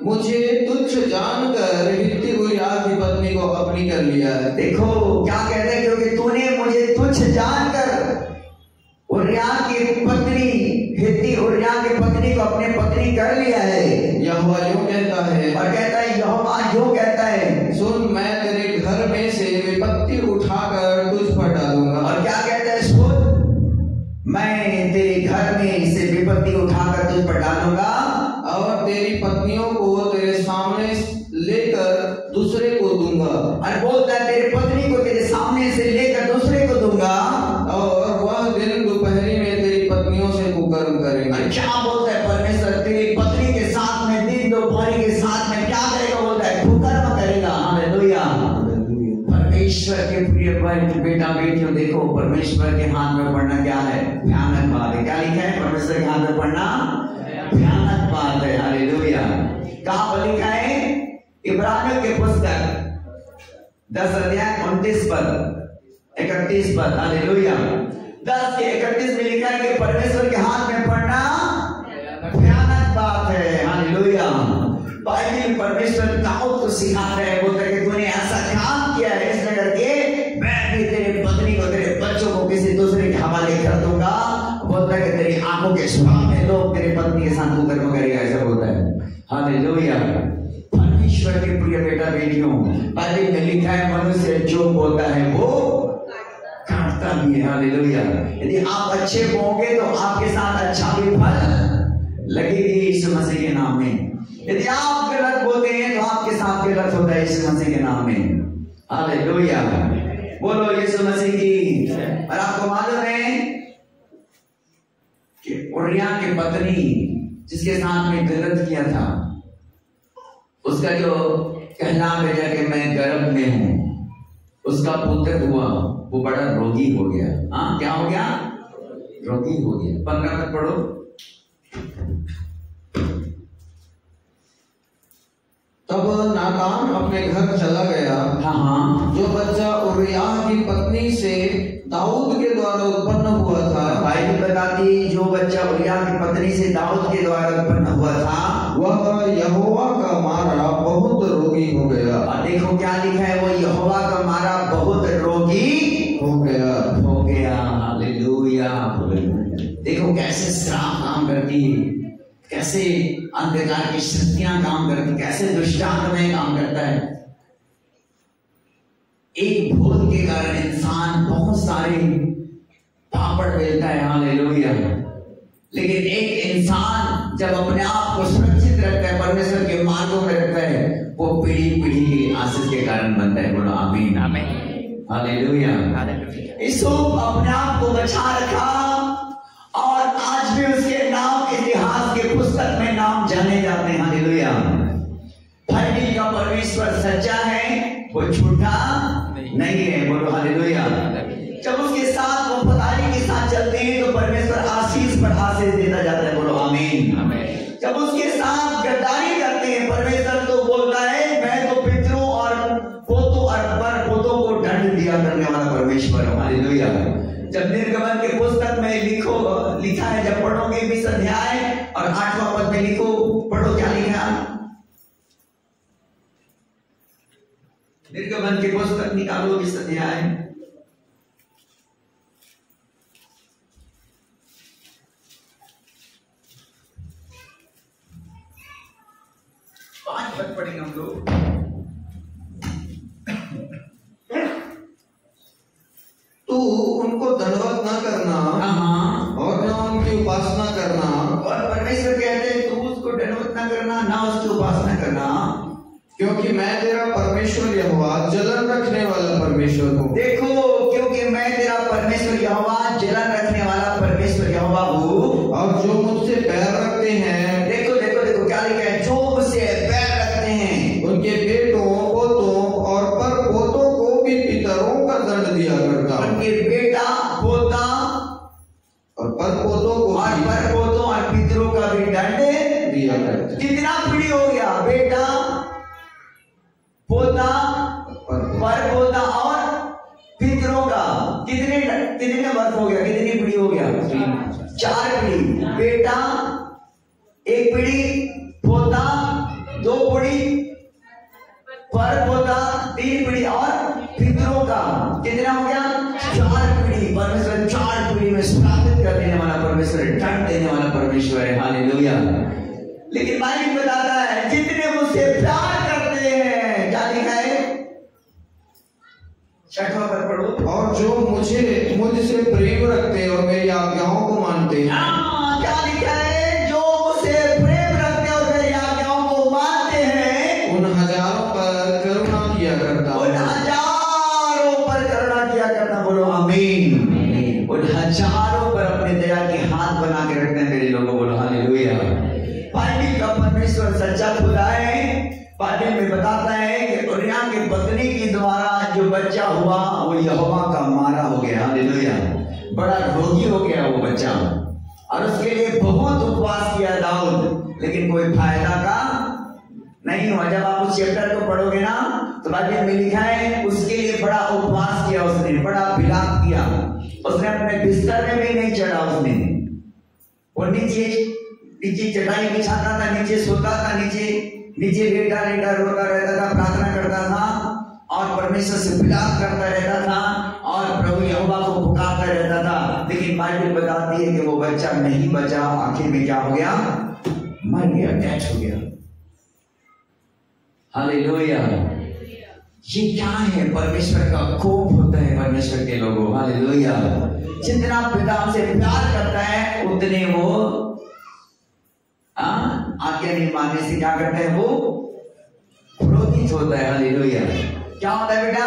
मुझे तुच्छ जानकर हित्ती उरिय्याह की पत्नी को अपनी कर लिया है। देखो क्या कहते हैं, क्योंकि तूने मुझे तुच्छ जानकर उरिय्याह की पत्नी, हित्ती उरिय्याह की पत्नी को अपने पत्नी कर लिया है। यहोवा यूं कहता है, और कहता है यहोवा यूं कहता है, सुन मैं तेरे घर में से विपत्ति उठाकर तुझ पर डालूंगा। और क्या कहता है, सुन मैं तेरे घर में से विपत्ति उठाकर तुझ पर डालूंगा, और तेरी पत्नियों को तेरे सामने लेकर दूसरे को दूंगा। और बोलता है तेरी पत्नी को तेरे सामने से लेकर दूसरे को दूंगा, और वह दिन दोपहरी में तेरी पत्नियों से कुकर्म करेंगे। क्या बोलता है परमेश्वर, तेरी पत्नी के साथ में दिन दोपहरी के साथ में क्या करेगा, बोलता है कुकर्म करेगा। हालेलुया। परमेश्वर के प्रिय बेटा बेटियों, देखो परमेश्वर के हाथ में पढ़ना क्या है, भयानक बात है। क्या लिखा है, परमेश्वर के हाथ में पढ़ना भयानक बात है। हालेलुया। कहाँ पर लिखा है, इब्रानियों के पुस्तक 10 अध्याय 29 पद 31 पद। हालेलुया। 10 के 31 में लिखा है कि परमेश्वर के हाथ में पढ़ना भयानक बात है। हालेलुया। बाइबल परमेश्वर दाऊद को सिखा रहे हैं, बोलते कि तूने ऐसा काम किया है, इसलिए करके मैं भी तेरे पत्नी को, तेरे बच्चों को किसी दूसरे के हवाले कर दूंगा। बोलता है कि तेरी आंखों के सामने लोग तेरे पत्नी के साथ कुकर्म करेगा, ऐसा बोलता है। हालेलुया। परमेश्वर के प्रिय बेटा बेटियों, बाइबल में लिखा है मनुष्य जो बोलता है वो काटता भी है। हालेलुया। यदि आप अच्छे बोओगे तो आपके साथ अच्छा भी फल लगेगी यीशु मसीह के नाम में। यदि आप गलत बोलते हैं तो आपके साथ गलत होता है यीशु मसीह के नाम में। हालेलुया। बोलो यीशु मसीह की। और आपको मालूम है कि उरिय्याह की पत्नी जिसके साथ में गलत किया था, उसका जो कहना भेजा कि मैं गर्भ में हूं, उसका पुत्र हुआ, वो बड़ा रोगी हो गया। हाँ, क्या हो गया, रोगी हो गया। 15 तक पढ़ो। तब नातान अपने घर चला गया। हाँ, जो बच्चा उरिय्याह की पत्नी से दाऊद के द्वारा उत्पन्न हुआ था, बाइबल बताती जो बच्चा उरिय्याह की पत्नी से दाऊद के द्वारा उत्पन्न हुआ था वह यहोवा का मारा बहुत रोगी हो गया। और देखो क्या लिखा है, वो यहोवा का मारा बहुत रोगी हो गया। हो गया। हालेलुया। देखो कैसे श्राप काम करती है, कैसे अंधकार की शक्तियां काम करती, कैसे दुष्टात्माएं काम करता है। एक भूल के कारण इंसान बहुत सारे पापड़ बेलता है। हालेलुया। लेकिन एक इंसान जब अपने आप को सुरक्षित रखता है, परमेश्वर के मार्गों में रखता है, वो पीढ़ी पीढ़ी की आशीष के कारण बनता है। बोलो आमीन। हालेलुया। यीशु अपने आप को बचा रखा और आज भी उसके नाम इतिहास के पुस्तक में नाम जाने जाते हैं। हालेलुया। बाइबल का परमेश्वर सच्चा है, वो झूठा नहीं है। बोलो हालेलुया। जब उसके साथ वफादारी के साथ चलते हैं तो परमेश्वर आशीष पर आशीष देता जाता है। बोलो आमीन। जब उसके साथ गद्दारी करते हैं परमेश्वर तो बोलता है मैं तो पितरों और पोतों और पर पोतों को दंड दिया करने वाला परमेश्वर। हालेलुया। जब निर्गमन के पुस्तक में लिखा है, जब पढ़ोगे 20 अध्याय और 8वां पद में लिखो, पढ़ो क्या लिखा। निर्गमन की पुस्तक निकालो 20 अध्याय। पांच पद पढ़ेंगे हम लोग। तू उनको दंडवत न करना और न उनकी उपासना करना। और परमेश्वर कहते हैं तू उसको दंडवत न करना, ना उसकी उपासना करना, क्योंकि मैं तेरा परमेश्वर यहोवा जलन रखने वाला परमेश्वर हूँ। देखो, क्योंकि मैं तेरा परमेश्वर यहोवा जलन रखने वाला परमेश्वर यहोवा हूँ। और जो मुझसे बैर रखते हैं, देखो देखो देखो क्या लिखा है, जो मुझसे बैर रखते हैं उनके बेटों पोतों और पर पोतों को भी पितरों का दंड दिया करता हूँ। उनके बेटा पोता और पर पोतों को और पर पोतों और पितरों का भी दंड दिया करता। कितना पीढ़ी हो गया, बेटा पोता पर पोता और पितरों का कितने वर्ष हो गया, कितनी पीढ़ी हो गया, 4 पीढ़ी। बेटा 1 पीढ़ी, पोता 2 पीढ़ी, पर पोता 3 पीढ़ी और पितरों का कितना हो गया, 4 पीढ़ी। परमेश्वर 4 पीढ़ी में स्थापित कर देने वाला परमेश्वर, दंड देने वाला परमेश्वर है। हालेलुया। लेकिन बाइबल बताता है जितने मुझसे प्यार करते हैं, क्या लिखा है, 6वां पद पढ़ो। और जो मुझसे प्रेम रखते और मेरी आज्ञाओं को मानते हैं। क्या लिखा है, जो मुझसे प्रेम रखते और मेरी आज्ञाओं को मानते हैं, उन हजारों पर करुणा किया करता हूँ। उन हजारों पर करुणा किया करता। बोलो आमीन। उन हजारों पर अपने दया के हाथ बना के रखते हैं मेरे लोगों। बोलो हालेलुया। बाइबल का परमेश्वर सच्चा खुदा है। बाइबल में बताता है कि उरिय्याह की पत्नी के द्वारा जो बच्चा हुआ वो यहोवा का मारा हो गया। हालेलुया। बड़ा रोगी हो गया वो बच्चा और उसके लिए बहुत उपवास किया दाऊद, लेकिन कोई फायदा का नहीं हुआ। जब आप उस चैप्टर को पढ़ोगे ना तो बाइबल में लिखा है उसके लिए बड़ा उपवास किया उसने, बड़ा विलाप किया उसने, अपने बिस्तर में भी नहीं चढ़ा उसने। वो नीचे चटाई बिछाता था, नीचे सोता था, नीचे लेटा लेटा रोता रहता था, प्रार्थना करता था और परमेश्वर से विलाप करता रहता था और प्रभु यहोवा को पुकारता रहता था। लेकिन बाइबल बताती है कि वो बच्चा नहीं बचा, आखिर में क्या हो गया, मर गया, डेथ हो गया। हालेलुया। ये क्या है, परमेश्वर का कोप होता है परमेश्वर के लोगों। हालेलुया। जितना पिता से प्यार करता है उतने वो आज्ञा नहीं मानने से क्या करता है, वो क्रोधित होता है। हालेलुया। क्या होता है बेटा,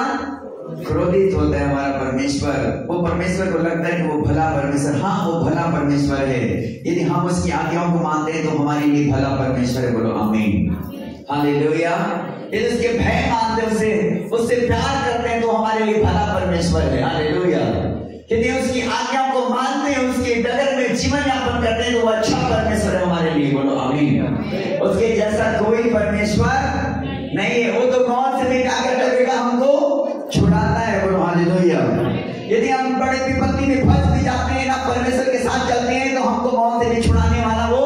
क्रोधित होता है हमारा परमेश्वर। वो परमेश्वर को लगता है कि वो भला परमेश्वर, हाँ वो भला परमेश्वर है। यदि हम उसकी आज्ञाओं को मानते हैं तो हमारे लिए भला परमेश्वर है। बोलो आमीन। हालेलुया। यदि उसके भय मानते उससे प्यार करते हैं तो हमारे लिए भला परमेश्वर है। हालेलुया। यदि उसकी आज्ञाओं को मानते हैं, उसके डगर में जीवन यापन करते हैं तो वो अच्छा परमेश्वर है हमारे लिए। बोलो आमीन। उसके जैसा कोई परमेश्वर नहीं है, वो तो मौत से भी क्या करता है बेटा, हमको छुड़ाता है। बोलो हालेलुया। यदि हम बड़े विपत्ति में फंस भी जाते हैं ना, परमेश्वर के साथ चलते हैं, तो हमको मौत से भी छुड़ाने वाला वो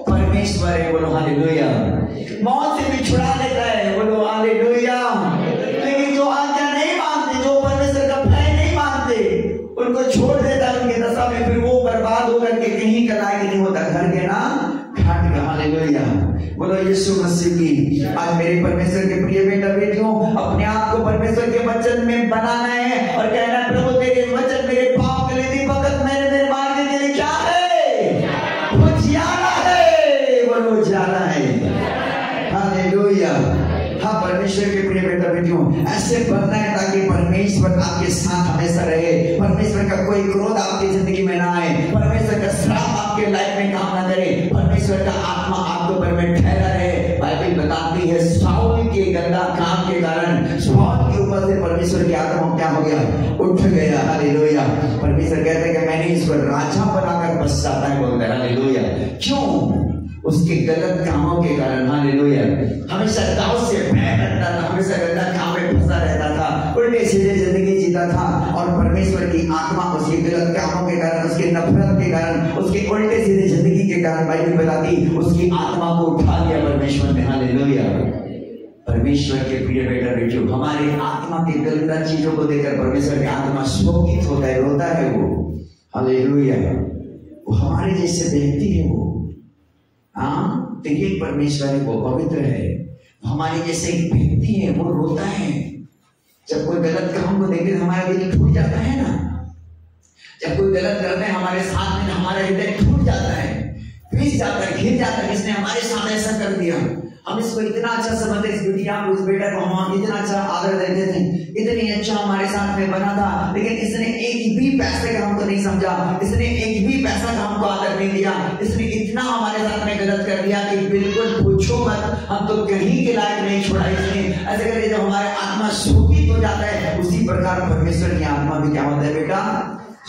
परमेश्वर है। बोलो हालेलुया। मौत से भी छुड़ा लेता है। बोलो हालेलुया। लेकिन जो आज्ञा नहीं मानते, जो परमेश्वर का भय नहीं मानते, उनको छोड़ देता है उनके दशा में, फिर वो बर्बाद होकर के कहीं का लायक नहीं होता, घर के ना घाट का। हालेलुया। बोलो यीशु मसीह की। आज मेरे परमेश्वर के प्रिय बेटा बेटियों, अपने आप को परमेश्वर के वचन में बनाना है और कहना है, प्रभु तेरे वचन मेरे पाप के लिए दीपक, मेरे मार्ग के लिए क्या है, वो जियाला है। बोलो जियाला है। हालेलुया। हाँ, परमेश्वर के प्रिय बेटा बेटियों, ऐसे बनना है ताकि परमेश्वर आपके साथ हमेशा रहे, परमेश्वर का कोई क्रोध आपकी जिंदगी में ना आए, परमेश्वर का श्राप आपके लाइफ में काम ना करे, परमेश्वर का आत्मा आपके ऊपर में ठहरा रहे। बाइबल बताती है, शाऊल के गंदा काम के कारण शाऊल के ऊपर से परमेश्वर की आत्मा क्या हो गया, उठ गया। हालेलुया। परमेश्वर कहते हैं कि मैंने इसको राजा बनाकर पछताता है, बोलता है। हालेलुया। क्यों? उसके गलत कामों के कारण। हालेलुया। हमेशा दाऊद से भय करता था, हमेशा गलत काम में फंसा रहता था, उल्टे सीधे जिंदगी जीता था, और परमेश्वर की आत्मा उसके गलत कामों के कारण, उसके नफरत के कारण, उसके उल्टे सीधे जिंदगी के कारण, बाइबल बताती उसकी आत्मा को उठा लिया परमेश्वर ने। हालेलुया। परमेश्वर के प्रिय बेटा बेटियों, हमारे आत्मा की गंदा चीजों को देखकर परमेश्वर की आत्मा शोकित होता है, रोता है वो। हालेलुया। वो हमारे जैसे व्यक्ति है वो। हाँ, देखिए परमेश्वर है, वो पवित्र है, हमारे जैसे एक व्यक्ति है, वो रोता है। जब कोई गलत काम को देखते तो हमारा दिल टूट जाता है ना। जब कोई गलत करते हैं हमारे साथ में, हमारा हृदय टूट जाता है, पीस जाता है, घिर जाता है, किसने हमारे साथ ऐसा कर दिया। हम इसको इतना अच्छा समझते, इस बिटिया को, इस बेटा को हम इतना अच्छा आदर देते थे, इतनी अच्छा हमारे साथ में बना था, लेकिन इसने एक भी पैसे का हमको नहीं समझा, इसने एक भी पैसा का हमको आदर नहीं दिया, इसने इतना हमारे साथ में गलत कर दिया कि बिल्कुल पूछो मत, हम तो कहीं के लायक नहीं छोड़ा इसने। ऐसे करके जब हमारे आत्मा शोकित हो जाता है, उसी प्रकार परमेश्वर की आत्मा भी क्या होता है बेटा,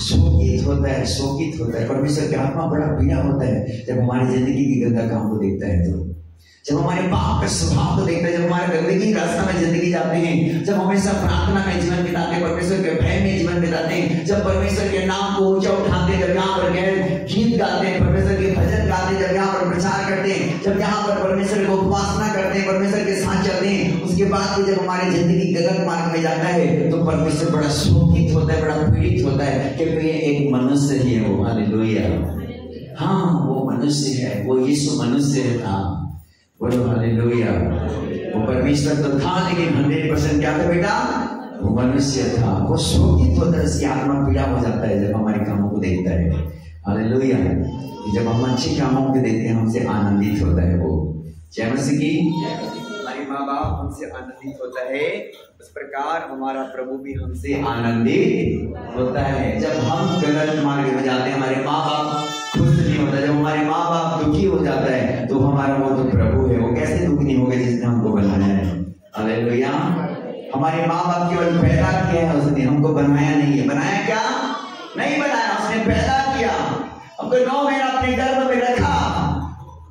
शोकित होता है, शोकित होता है। परमेश्वर की आत्मा बड़ा पीड़ा होता है जब हमारी जिंदगी की गंदा काम को देखता है, तो जब हमारे पाप के स्वभाव को देखते हैं, जब हमारे गंदगी रास्ता में जिंदगी जाते हैं, जब हमेशा प्रार्थना में जीवन बिताते हैं, परमेश्वर के भय में जीवन बिताते हैं, जब परमेश्वर के नाम को ऊंचा उठाते हैं, जब यहाँ पर गीत गाते हैं, परमेश्वर के भजन गाते हैं, जब यहाँ पर प्रचार करते हैं, जब यहाँ पर परमेश्वर को उपासना करते हैं, परमेश्वर के साथ चलते हैं, उसके बाद भी जब हमारी जिंदगी गलत मार्ग में जाता है, तो परमेश्वर बड़ा शोकित होता है, बड़ा पीड़ित होता है, क्योंकि ये एक मनुष्य ही है वो। हालेलुया। हाँ, वो मनुष्य है, वो यीशु मनुष्य था। बोलो हालेलुया। वो परमेश्वर तो था, लेकिन 100% क्या था बेटा, वो मनुष्य था। वो शोकित होता है, उसकी आत्मा पीड़ा हो जाता है जब हमारे कामों को देखता है। हालेलुया। जब हम अच्छे कामों को देखते हैं, हमसे आनंदित होता है वो। जय मसीह की। हमारे माँ बाप हमसे आनंदित होता है, उस प्रकार हमारा प्रभु भी हमसे आनंदित होता है। जब हम गलत मार्ग में जाते हैं, हमारे माँ बाप खुश नहीं होता। जब हमारे माँ बाप दुखी हो जाता है, तो हमारा वो तो प्रभु है, वो कैसे दुखी नहीं होगा जिसने हमको बनाया है। हालेलुया। हमारे माँ बाप केवल पैदा किया है उसने, हमको बनाया नहीं है। बनाया क्या? नहीं बनाया, उसने पैदा किया, हमको 9 महीना अपने गर्भ में रखा,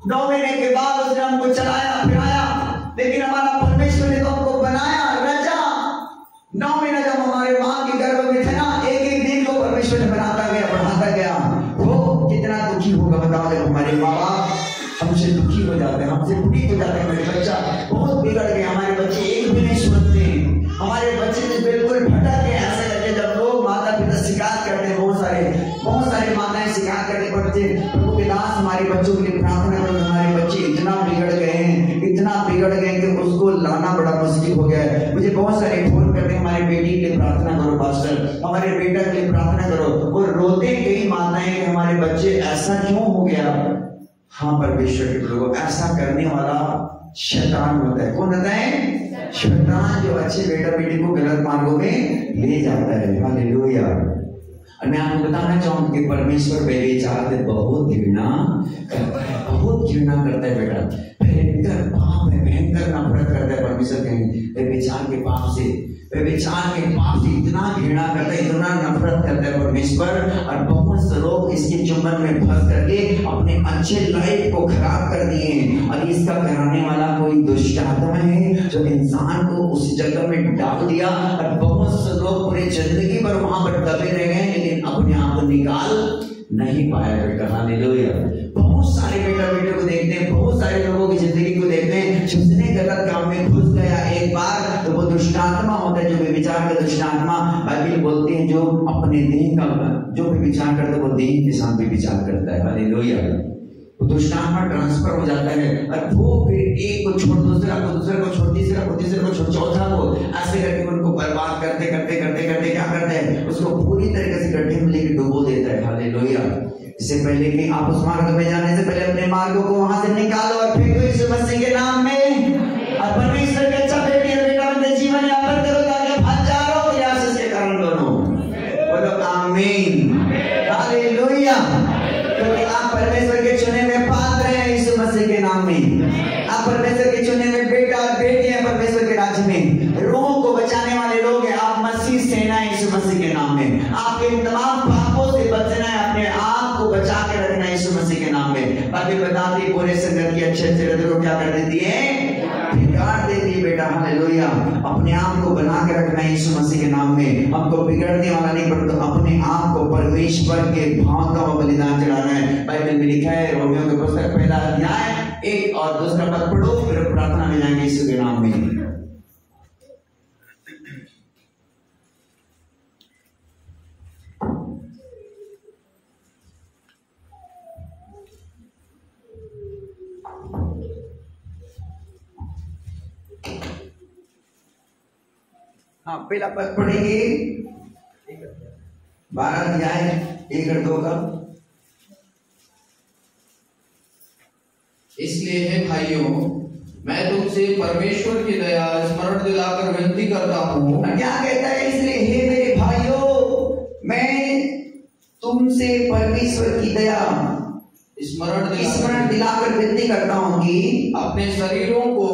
9 महीने के बाद उसने हमको चलाया फिराया, लेकिन हमारा परमेश्वर ने तो हमको बनाया, रचा। 9 महीना जब हमारे माँ के गर्भ में थे ना, एक एक दिन को परमेश्वर ने बनाता गया, बढ़ाता गया। वो कितना दुखी होगा बताओ, जब हमारे माँ बाप हमसे दुखी हो जाते हैं, हमसे पीड़ित हो जाते हैं। मेरे बच्चा बहुत बिगड़ गए, हमारे बच्चे एक भी नहीं सुनते, हमारे बच्चे ने बिल्कुल भटक गए। ऐसा करके जब लोग माता पिता शिकायत करते हैं, बहुत सारे माताएं शिकायत करते बच्चे, प्रभु के दास हमारे बच्चों के लिए प्रार्थना करो, हमारे बच्चे इतना बिगड़ गए हैं, इतना बिगड़ गए कि उसको लाना बड़ा मुश्किल हो गया है। मुझे बहुत सारे फोन करते हैं, हमारे बेटी के लिए प्रार्थना करो पास्टर, हमारे बेटा के लिए प्रार्थना करो। और रोते कई माताएं कि हमारे बच्चे ऐसा क्यों हो गया। हाँ, परमेश्वर के लोगों, ऐसा करने वाला शैतान होता है। कौन होता है? शैतान, जो अच्छे बेटा बेटी को गलत मार्गों में ले जाता है। हालेलुया। और मैं आपको बताना चाहूंगा कि परमेश्वर व्यभिचार से बहुत घृणा करता है, बहुत घृणा करता है बेटा। भयंकर पाप है, भयंकर नफरत करता है परमेश्वर के व्यभिचार के पाप से। व्यभिचार के पाप से इतना घृणा करता है, इतना नफरत करता है परमेश्वर, और बहुत से लोग इसके चुंबन में फंस करके अपने अच्छे लाइफ को खराब कर दिए हैं। और इसका कराने वाला कोई दुष्ट आत्मा है जो इंसान को उस जगह में डाल दिया, और बहुत से लोग पूरी जिंदगी पर वहां पर दबे रह गए, लेकिन अपने आप को निकाल नहीं पाया। बेटा हालेलुया। बहुत सारे बेटा बेटे को देखते हैं, बहुत सारे लोगों की जिंदगी को देखते हैं, जिसने गलत काम में घुस गया एक बार तो वो दुष्टात्मा होता है, जो व्यभिचार का दुष्टात्मा। बाइबल बोलती है जो अपने देह का जो व्यभिचार करता है वो देह के साथ व्यभिचार करता है। हालेलुया। वो दुष्टात्मा ट्रांसफर हो जाता है, और वो फिर एक को छोड़ दूसरा को, दूसरे को छोड़ तीसरा को, तीसरे को छोड़ चौथा को, ऐसे करके उनको बर्बाद करते करते करते करते क्या करते हैं, उसको पूरी तरीके से गड्ढे में लेके डुबो देता है। हालेलुया। इससे पहले कि आप उस मार्ग में जाने से पहले अपने मार्गों को वहां से निकालो और फेंको यीशु मसीह के नाम में, और परमेश्वर के अच्छा बेटी और बेटा अपने जीवन यापन करो, ताकि हजारों प्रयास के कारण बनो। बोलो आमीन, हालेलुया। क्योंकि आप परमेश्वर के चुने में पात्र हैं यीशु मसीह के नाम में। आप परमेश्वर के चुने में बेटा और बेटी हैं परमेश्वर के राज्य में। रोह को बचाने वाले लोग हैं आप, मसीह सेना है यीशु मसीह के नाम में। आपके तमाम पापों से बचना है, अपने आप को बचा के रखना है यीशु मसीह के नाम में। बाकी बताती है पूरे संगत की अच्छे अच्छे हृदय को क्या कर देती है, बिगाड़ देती है। बेटा हालेलुया। अपने आप को बना के रखना है यीशु मसीह के नाम में। हमको बिगड़ने वाला नहीं, पर अपने आप को परमेश्वर के भाव का बलिदान चढ़ाना है। बाइबल में लिखा है रोमियो के पुस्तक 1 अध्याय 1 और 2 पद पढ़ो, फिर प्रार्थना में जाएंगे यीशु के नाम में। हाँ, पहला पद पढ़ेंगे 12 अध्याय 1 और 2 का। इसलिए हे भाइयों, मैं तुमसे परमेश्वर की दया स्मरण दिलाकर विनती करता हूँ। क्या कहता है? इसलिए हे मेरे भाइयों, मैं तुमसे परमेश्वर की दया स्मरण दिलाकर विनती करता हूँ कि अपने शरीरों को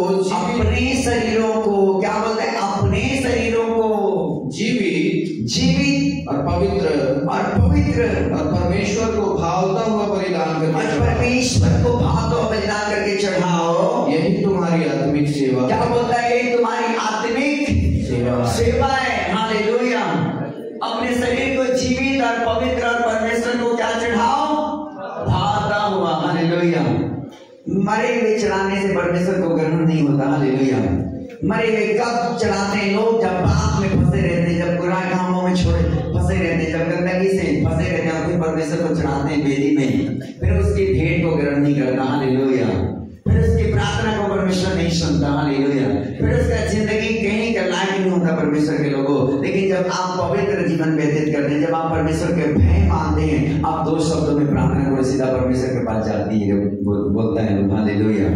क्या बोलते हैं, अपने शरीरों को जीवित और पवित्र और परमेश्वर को भावता हुआ बलिदान करके चढ़ाओ। यही तुम्हारी आत्मिक सेवा। क्या बोलता है? यही तुम्हारी आत्मिक सेवा है। हालेलुया। अपने शरीर को जीवित और पवित्र और परमेश्वर को क्या चढ़ाओ, भावता हुआ। हालेलुया। मरे हुए चढ़ाने से परमेश्वर को ग्रहण नहीं होता। हालेलुया। मरे हुए कब चढ़ाते हैं लोग? जब पाप में फंसे रहते हैं, जब बुरा कामों में फंसे रहते हैं, जब गंदगी से फंसे रहते हैं, फिर परमेश्वर को चढ़ाते हैं वेदी में, फिर उसकी भेंट को ग्रहण नहीं करता। हालेलुया। फिर उसकी प्रार्थना को परमेश्वर नहीं सुनता। हालेलुया। फिर उसका जिंदगी कहीं का लायक नहीं होता परमेश्वर के लोगों। लेकिन जब आप पवित्र जीवन व्यतीत करते हैं, जब आप परमेश्वर के भय मानते हैं, आप 2 शब्दों में प्रार्थना करो, सीधा परमेश्वर के पास जाती है, बोलता है हालेलुया।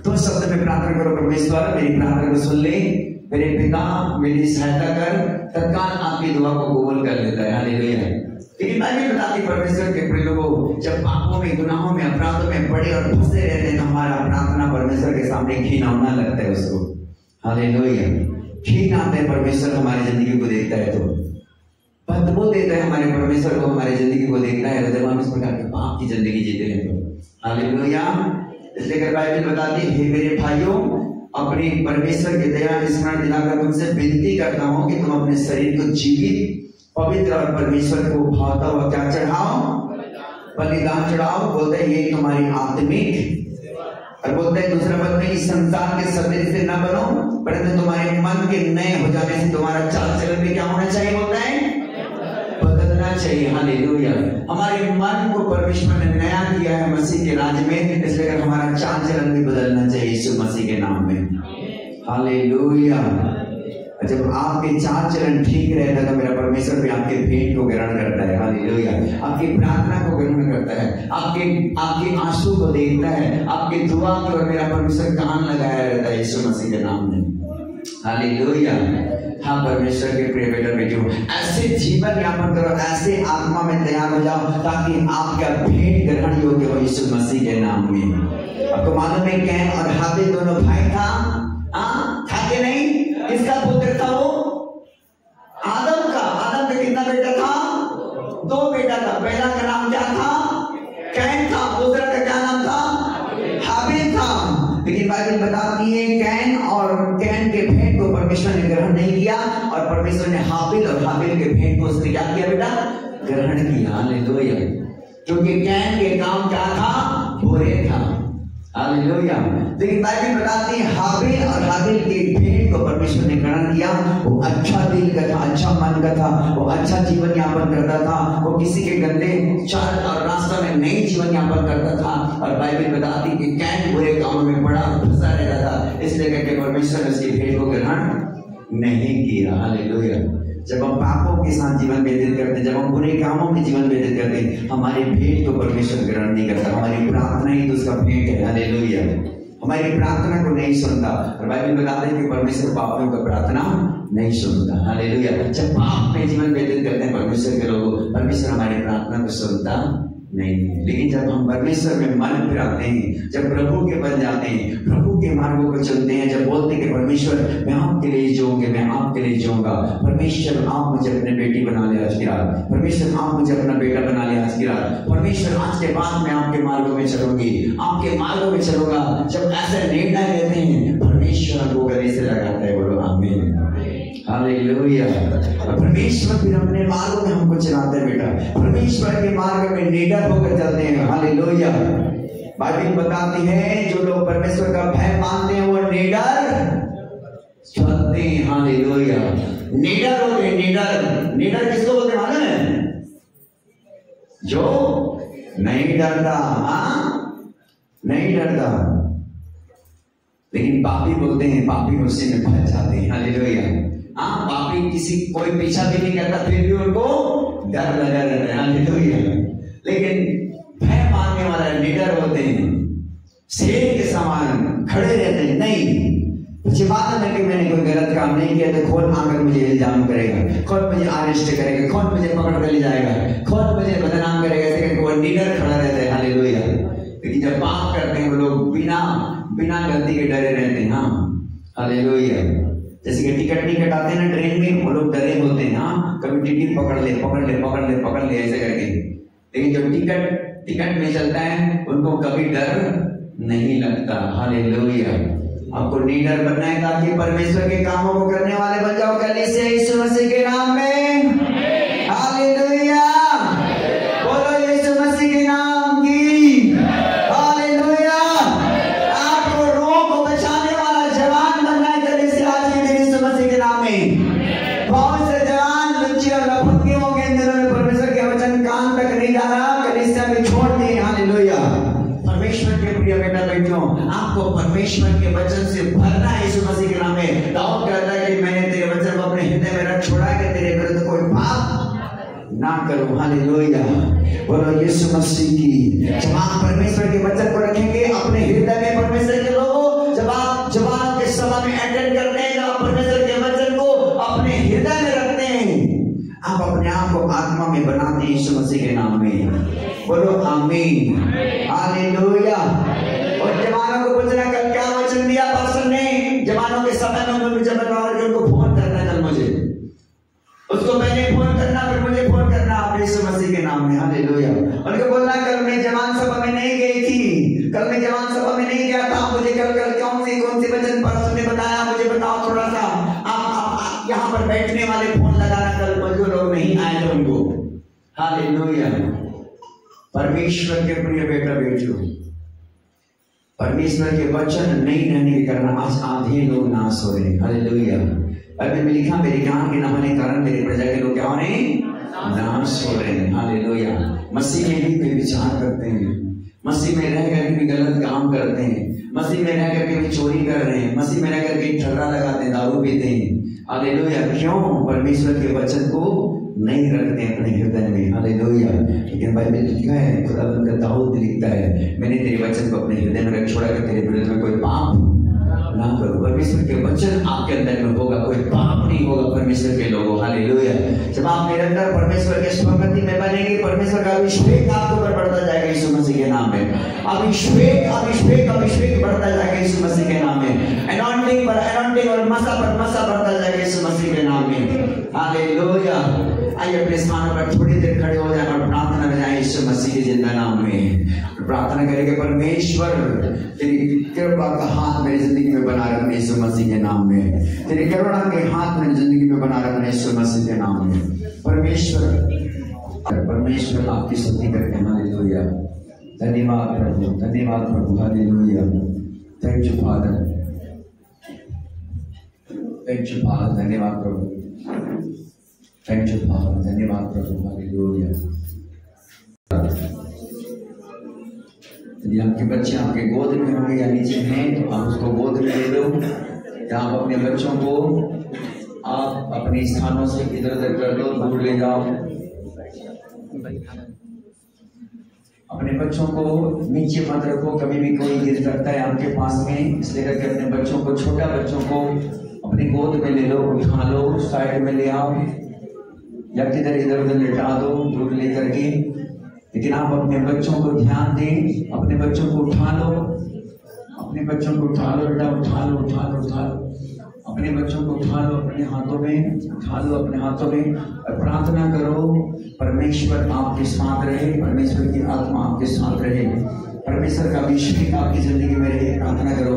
2 शब्द में प्रार्थना करो, परमेश्वर मेरी प्रार्थना को सुन ले, मेरे पिता मेरी सहायता कर, तत्काल आपकी दुआ को कबूल कर लेता है। हालेलुया। लेकिन बाइबल बताती परमेश्वर के प्रिय लोगों, जब पापों में, गुनाहों में, अपराधों में पड़े और फंसे रहते हैं, तो हमारा प्रार्थना परमेश्वर के सामने घिनौना लगता है उसको। हालेलुया। घिन आता है परमेश्वर हमारी जिंदगी को देखता है तो बदबू देता है हमारे परमेश्वर को, हमारी जिंदगी को देखता है जब हम इस प्रकार के पाप की जिंदगी जीते हैं तो। हालेलुया। इसलिए बाइबल बताती है, हे मेरे भाइयों, अपने परमेश्वर की दया स्मरण दिलाकर तुमसे विनती करता हूँ कि तुम अपने शरीर को जीवित, पवित्र और परमेश्वर को भावता हुआ क्या चढ़ाओ, बलिदान चढ़ाओ। बोलते हैं ये तुम्हारी आत्मिक, और बोलते हैं दूसरा पद में, इस संसार के सदृश से न बनो, परंतु तुम्हारे मन के नए हो जाने से तुम्हारा चाल चलन में क्या होना चाहिए? बोलता है बदलना चाहिए। हालेलुया। हमारे मन को परमेश्वर ने नया किया है मसीह के राज्य में, इसलिए हमारा चाल चलन भी बदलना चाहिए यीशु मसीह के नाम में। हालेलुया। जब आपके चाल चलन ठीक रहता है तो मेरा परमेश्वर भी आपके भेंट को ग्रहण करता है। हालेलुया। आपकी प्रार्थना को ग्रहण करता है, आपके आंसू को देखता है, आपकी दुआ की ओर मेरा परमेश्वर कान लगाया रहता है यीशु मसीह के नाम में। हालेलुया। हाँ, परमेश्वर के प्रिय बेटा बेटियों, ऐसे जीवन यापन करो, ऐसे आत्मा में तैयार हो जाओ ताकि आपका भेंट ग्रहण योग्य हो यीशु मसीह के नाम में। आपको मालूम है कैन और हाबिल दोनों भाई था कि नहीं? किसका पुत्र था वो? परमेश्वर ने ग्रहण नहीं किया, और परमेश्वर ने हाबिल और हाबिल के भेंट को उसने क्या किया बेटा? ग्रहण किया। हालेलुया। क्योंकि कैन के काम क्या था? बुरे था। हालेलुया। लेकिन बाइबल बताती है हाबिल और हाबिल के भेंट को परमेश्वर ने ग्रहण किया। वो अच्छा दिल का था, अच्छा मन का था, वो अच्छा जीवन यापन करता था, वो किसी के गंदे चाल और रास्ता में नहीं जीवन यापन करता था। और बाइबल बताती कि कैन बुरे कामों में बड़ा फंसा रहता था, इसलिए करके परमेश्वर ने उसकी भेंट को ग्रहण नहीं किया। हालेलुया। जब हम पापों के साथ जीवन व्यतीत करते हैं, जब हम बुरे कामों में जीवन व्यतीत करते हैं, हमारी भेंट को परमेश्वर ग्रहण नहीं करता। हमारी प्रार्थना ही तो उसका भेंट है। हालेलुया। हमारी प्रार्थना को नहीं सुनता। और बाइबल बताते हैं कि परमेश्वर पापियों का प्रार्थना नहीं सुनता। हालेलुया। जब पाप में जीवन व्यतीत करते हैं परमेश्वर के लोगों, परमेश्वर हमारी प्रार्थना को सुनता नहीं है। लेकिन जब हम परमेश्वर में मन फिराते हैं, जब प्रभु के बन जाते हैं, प्रभु के मार्गों को चलते हैं, जब बोलते हैं कि परमेश्वर मैं आपके लिए जीऊंगा, मैं आपके लिए जीऊंगा, परमेश्वर आप मुझे अपने बेटी बना ले आज की रात, परमेश्वर आप मुझे अपना बेटा बना ले आज की रात, परमेश्वर आज के बाद मैं आपके मार्गों में चलूंगी, आपके मार्गों में चलूंगा। जब ऐसे निर्णय लेते हैं, परमेश्वर हमको गले से लगाता है। बोलो आमीन। हालेलुया। परमेश्वर फिर अपने मार्गों में हमको चलाते हैं बेटा। परमेश्वर के मार्ग में निडर होकर चलते हैं। हालेलुया। बाइबल बताती है जो लोग परमेश्वर का भय मानते हैं वो निडर चलते हैं। हालेलुया। निडर होते हैं। निडर, निडर किसको बोलते हैं मालूम है? जो नहीं डरता। नहीं डरता। लेकिन पापी बोलते हैं, पापी गुस्से में फंस जाते हैं। हालेलुया। पापी किसी कोई पीछा भी नहीं करता, फिर भी उनको डर लगा रहता है। हालेलुया। लेकिन भय मानने वाला निडर होते हैं, शेर के समान खड़े रहते हैं। नहीं, मुझे मालूम है कि मैंने कोई गलत काम नहीं किया तो कौन आकर मुझे इल्जाम करेगा, कौन मुझे अरेस्ट करेगा, कौन मुझे पकड़ कर ले जाएगा, कौन मुझे बदनाम करेगा। ऐसे करके वो निडर खड़ा रहता है। हालेलुया। लेकिन जब पाप करते हैं वो लोग बिना गलती के डरे रहते हैं। हालेलुया। जैसे कि टिकट नहीं कटाते ना ट्रेन में, वो लोग डरे होते हैं। कभी टिकट पकड़ ले ऐसे करके। लेकिन जब टिकट में चलता है उनको कभी डर नहीं लगता। हालेलुया। आपको निडर बनना है ताकि परमेश्वर के कामों को करने वाले बन जाओ। कलीसिया यीशु मसीह के नाम में। हालेलुया। बोलो यीशु मसीह के नाम की। हालेलुया। आपको रोग को बचाने वाला जवान बनना है कलीसिया आज के दिन यीशु मसीह के नाम में। बहुत से जवान बच्चे और लफंगियों के दिनों में परमेश्वर के वचन कान तक नहीं डाला, कलीसिया में छोड़ दिए। हालेलुया। परमेश्वर के प्रिय बेटा बेटियों, आपको परमेश्वर के वचन से भरना है यीशु मसीह के नाम में। दाऊद कहता है कि मैंने तेरे वचन को अपने हृदय में रख छोड़ा है कि तेरे विरुद्ध कोई पाप ना करूं। हालेलुया। बोलो यीशु मसीह की। जब आप परमेश्वर के वचन को रखेंगे अपने हृदय में, परमेश्वर के लोगों, जब आप जवान के सभा में अटेंड करते हैं, जब आप परमेश्वर के वचन को अपने हृदय में रखते हैं, आप अपने आप को आत्मा में बनाते हैं यीशु मसीह के नाम में। बोलो आमीन। हालेलुया। और जवानों को पूछना कल क्या वचन दिया पास्टर ने, जवानों के समय में मुझे बताओ कि उनको फोन करना कल, मुझे उसको पहले फोन करना फिर मुझे फोन करना आप यीशु मसीह के नाम में। हालेलुया। उनको बोलना कल मैं जवान सभा में नहीं गई थी, कल मैं जवान सभा में नहीं गया था, मुझे कल कौन सी वचन पास्टर ने बताया मुझे बताओ थोड़ा सा। आप यहाँ पर बैठने वाले फोन लगाना कल जो लोग नहीं आए थे उनको। हालेलुया। परमेश्वर के प्रिय बेटा बेटियों, परमेश्वर के वचन नहीं रहने के कारण आज आधे लोग नाश हो रहे हैं। हालेलुया। बाइबल में लिखा मेरे ज्ञान के न होने के कारण मेरी प्रजा के लोग क्या हो रहे हैं? नाश हो रहे हैं। हालेलुया। मसीह में भी विचार करते हैं, मसीह में रह करके भी गलत काम करते हैं, मसीह में रह करके भी चोरी कर रहे हैं, मसीह में रह करके ठर्रा लगाते हैं, दारू पीते हैं। हालेलुया। क्यों? परमेश्वर के वचन को नहीं रखते अपने हृदय में। हालेलुया। लेकिन बाइबल में लिखा है, खुदावंद का दाऊद लिखता है, मैंने तेरे वचन को अपने हृदय में रख छोड़ा कि तेरे विरुद्ध में कोई पाप ना करो। परमेश्वर के वचन आपके अंदर में होगा, कोई पाप नहीं होगा परमेश्वर के लोगों। हालेलुया। जब आप निरंतर परमेश्वर के स्वगति में बनेंगे, परमेश्वर का अभिषेक आपके ऊपर बढ़ता जाएगा यीशु मसीह के नाम में। अभिषेक अभिषेक अभिषेक बढ़ता जाएगा यीशु मसीह के नाम में। अनॉइंटिंग पर अनॉइंटिंग और मसा पर मसा बढ़ता जाएगा यीशु मसीह के नाम में। हालेलुया। आइए अपने स्थानों पर थोड़ी देर खड़े हो जाए और प्रार्थना में जाए यीशु मसीह के जिंदा नाम में। प्रार्थना करेंगे, परमेश्वर तेरी कृपा का हाथ मेरी जिंदगी में बना रखना यीशु मसीह के नाम में। तेरी करुणा के हाथ मेरी जिंदगी में बना रखना यीशु मसीह के नाम में। परमेश्वर आपकी स्तुति करके हालेलुया। धन्यवाद प्रभु, धन्यवाद प्रभु, hallelujah. Thank you father, thank you father, धन्यवाद प्रभु, थैंक यू फादर, धन्यवाद प्रभु, हालेलुया। यदि आपके बच्चे आपके गोद में होंगे या नीचे हैं तो आप उसको गोद में ले लो, या आप अपने बच्चों को आप अपने स्थानों से इधर उधर कर दो, दूर ले जाओ। अपने बच्चों को नीचे मत रखो, कभी भी कोई गिर सकता है आपके पास में, इसलिए करके अपने बच्चों को, छोटा बच्चों को अपनी गोद में ले लो, उठा लो, साइड में ले आओ या किधर इधर उधर लेटा दो, दूर ले करके। लेकिन आप अपने बच्चों को ध्यान दें, अपने बच्चों को उठा लो, अपने बच्चों को उठा लो, बेटा उठा लो, उठा लो, उठा लो, अपने बच्चों को उठा लो, अपने हाथों में उठा लो, अपने हाथों में, और प्रार्थना करो परमेश्वर आपके साथ रहे, परमेश्वर की आत्मा आपके साथ रहे, परमेश्वर का अभिषेक आपकी जिंदगी में रहे। प्रार्थना करो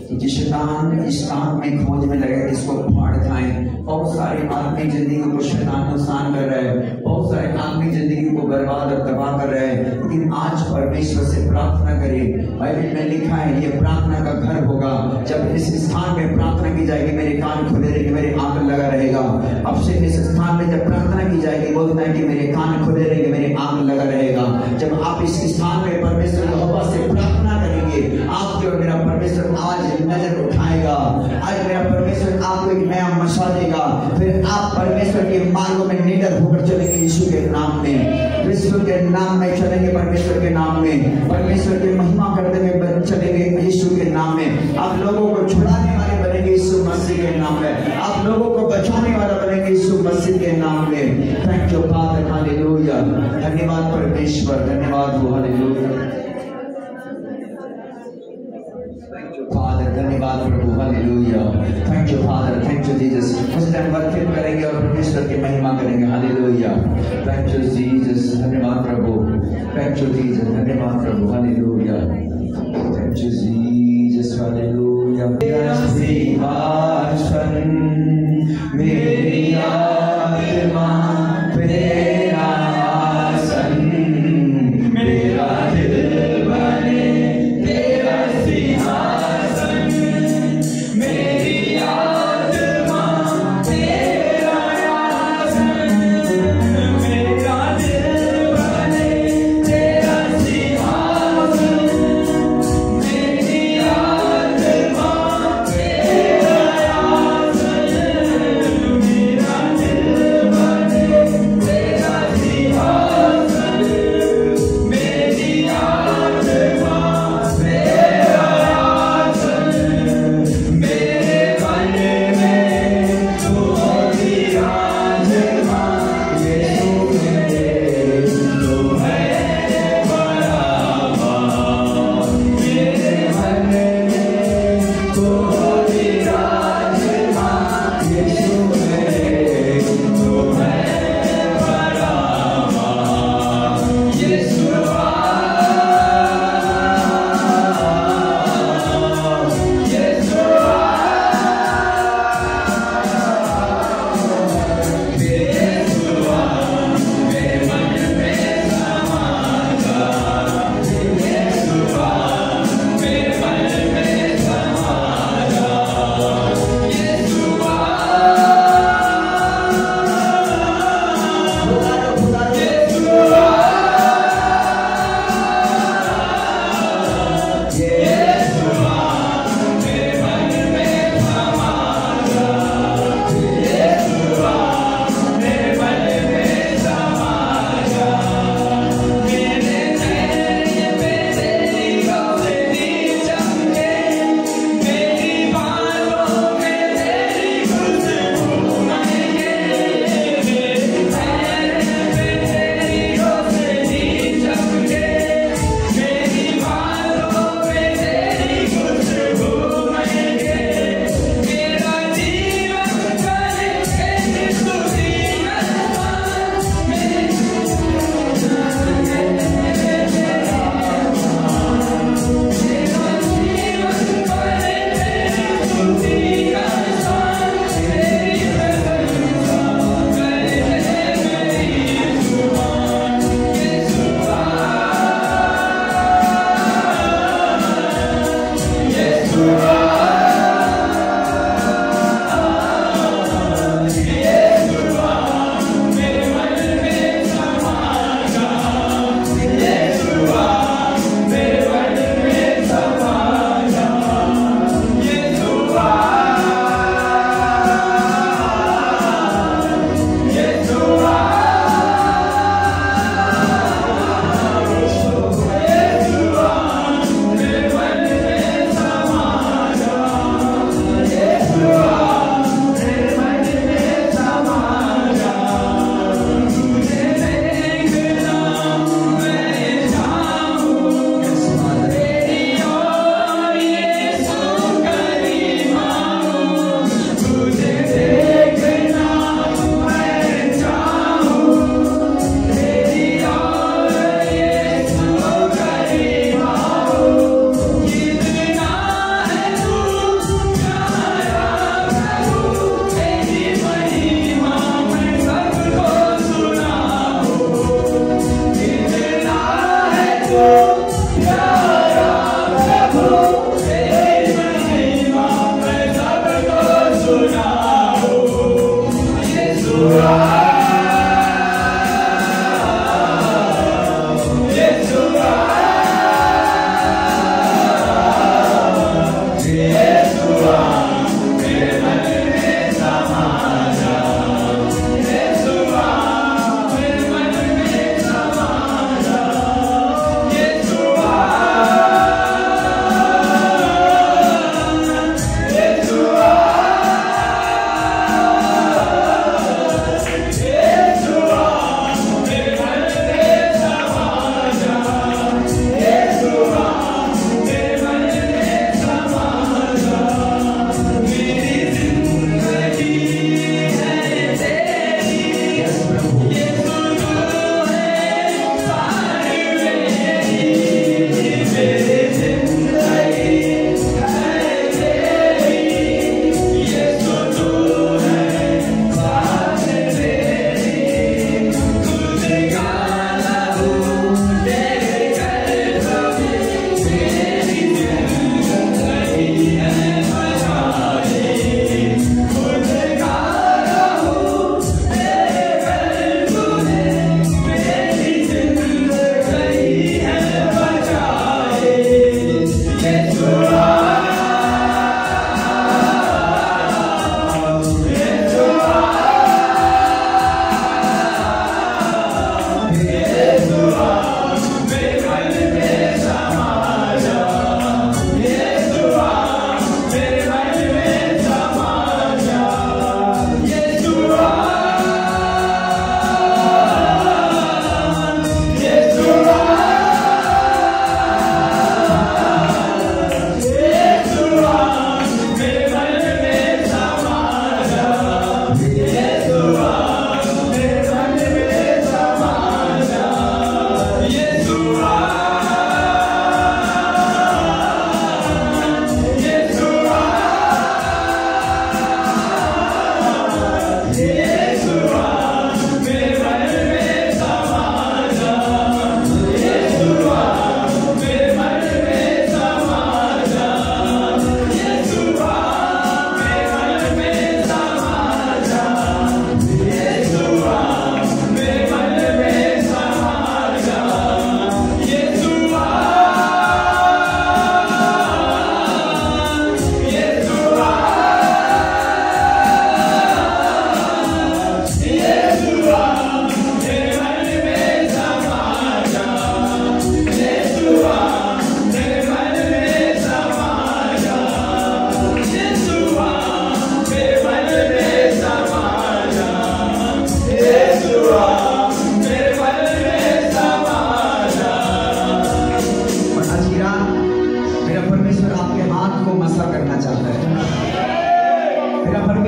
क्योंकि शैतान इस काम में खोज में लगे इसको फाड़ खाएं। बहुत सारे आदमी जिंदगी को शैतान नुकसान कर रहे हैं, बहुत सारे आदमी जिंदगी को बर्बाद और तबाह कर रहे हैं। लेकिन आज परमेश्वर से प्रार्थना करें। बाइबल में लिखा है ये प्रार्थना का घर होगा। जब इस स्थान में प्रार्थना की जाएगी मेरे कान खुले रहेंगे, मेरे आंगन लगा रहेगा। अब से इस स्थान में जब प्रार्थना की जाएगी बोलता है कि मेरे कान खुले रहेंगे, मेरे आंगन लगा रहेगा। जब आप इस स्थान में परमेश्वर से प्रार्थना करेंगे आपके और मेरा परमेश्वर आज नजर उठाएगा। आज मेरा परमेश्वर आपको एक नया मशा देगा। फिर आप परमेश्वर के मार्गों में निडर होकर चलेंगे यीशु के नाम में, यीशु के नाम में चलेंगे, परमेश्वर के नाम में, परमेश्वर की महिमा करते हुए चलेंगे यीशु के नाम में। आप लोगों को छुड़ाने वाले बनेंगे यीशु मसीह के नाम में, आप लोगों को बचाने वाला बनेंगे यीशु मसीह के नाम में। Thank you father, hallelujah. धन्यवाद परमेश्वर, धन्यवाद हालेलुया। फादर धन्यवाद प्रभु, hallelujah. Thank you father, thank you Jesus. उस टाइम वर्शिप करेंगे और परमेश्वर की महिमा करेंगे, हालेलुया। थैंक यू जीसस, धन्यवाद प्रभु, थैंक यू जीसस, धन्यवाद प्रभु, hallelujah. Thank you Jesus, hallelujah. तेरा सिंहासन मेरी आत्मा, तेरा आसन मेरा दिल बने, तेरा सिंहासन मेरी आत्मा, तेरा आसन मेरा दिल बने, तेरा सिंहासन मेरी आत्मा, तेरा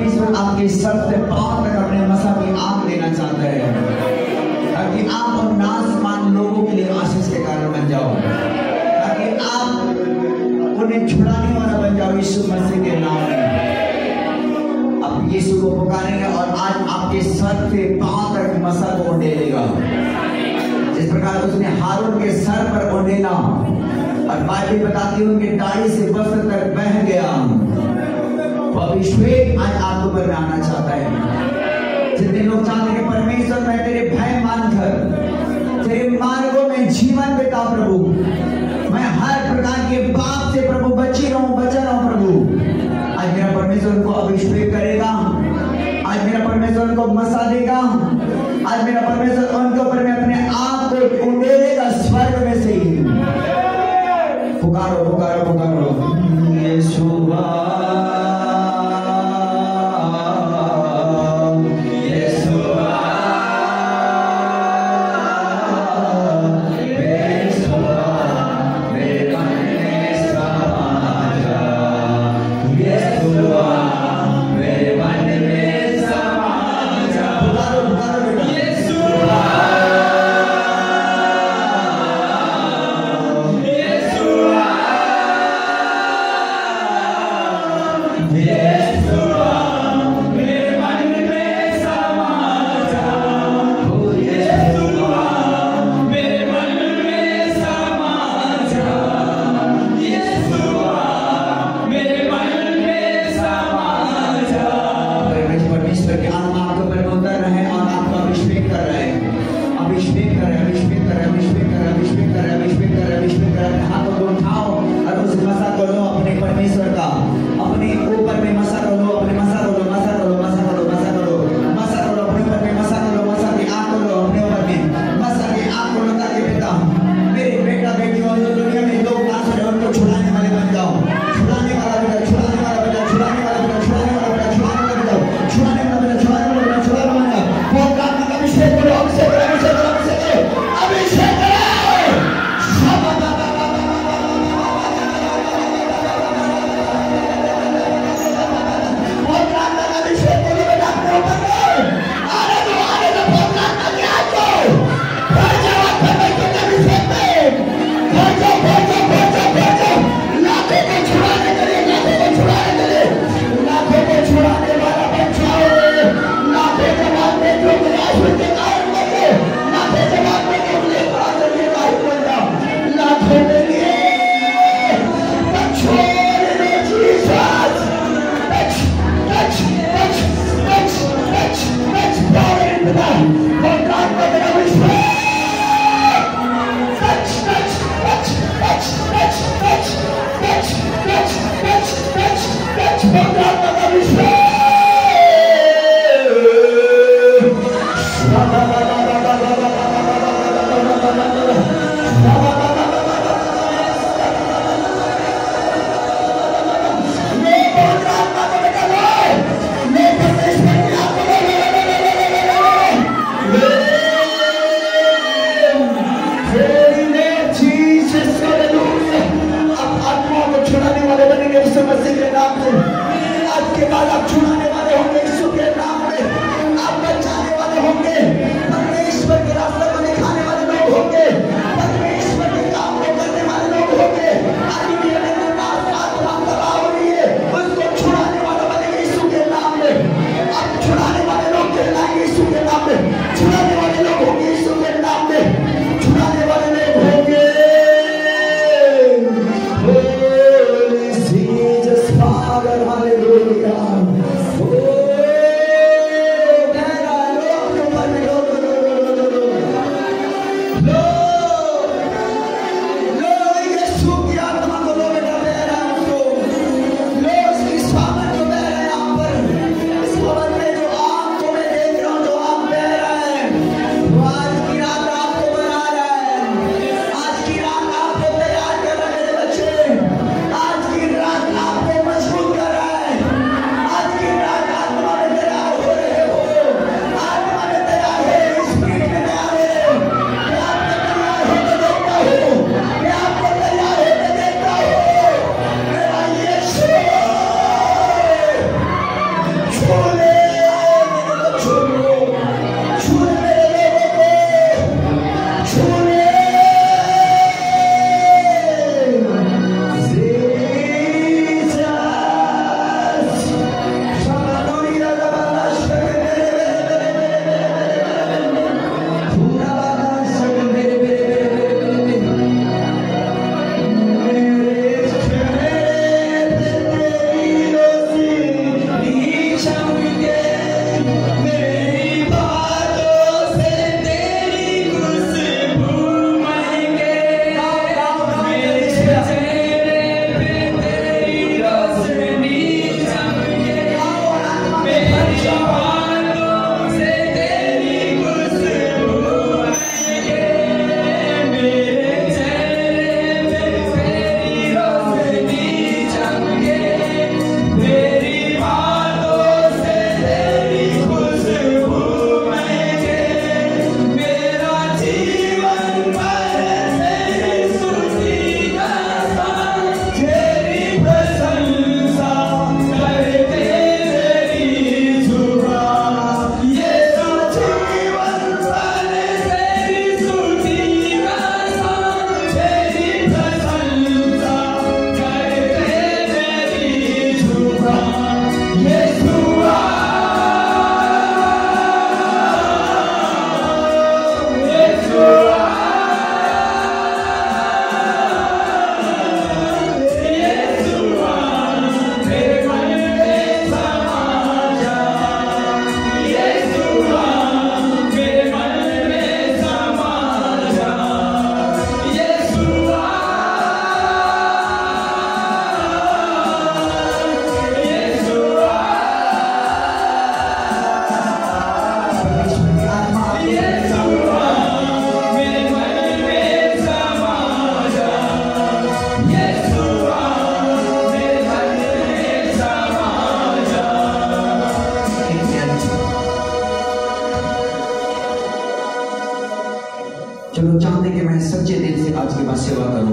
परमेश्वर आपके सर से पांव तक अपने मसा की आग देना चाहता है, ताकि आप और नासमान लोगों के लिए आशीष के कारण बन जाओ, ताकि आप उन्हें छुड़ाने वाला बन जाओ यीशु मसीह के नाम में। अब यीशु को पुकारेंगे और आज आपके सर से पांव तक मसा को उंडेलेगा, जिस प्रकार उसने हारून के सर पर उंडेला और बाइबल बताती है उनके दाढ़ी से वस्त्र तक बह गया। वो अभिषेक आज आपके ऊपर में आना चाहता है। जितने लोग चाहते हैं कि परमेश्वर मैं तेरे भय मानकर तेरे मार्गों में जीवन बिता प्रभु, मैं हर प्रकार के पाप से प्रभु बचा रहूं प्रभु, आज मेरा परमेश्वर उनको अभिषेक करेगा, आज मेरा परमेश्वर उनको मसा देगा, आज मेरा परमेश्वर उनके ऊपर में अपने आप को उंडेलेगा स्वर्ग में से ही। पुकारो पुकारो पुकारो यीशुआ का सेवा करो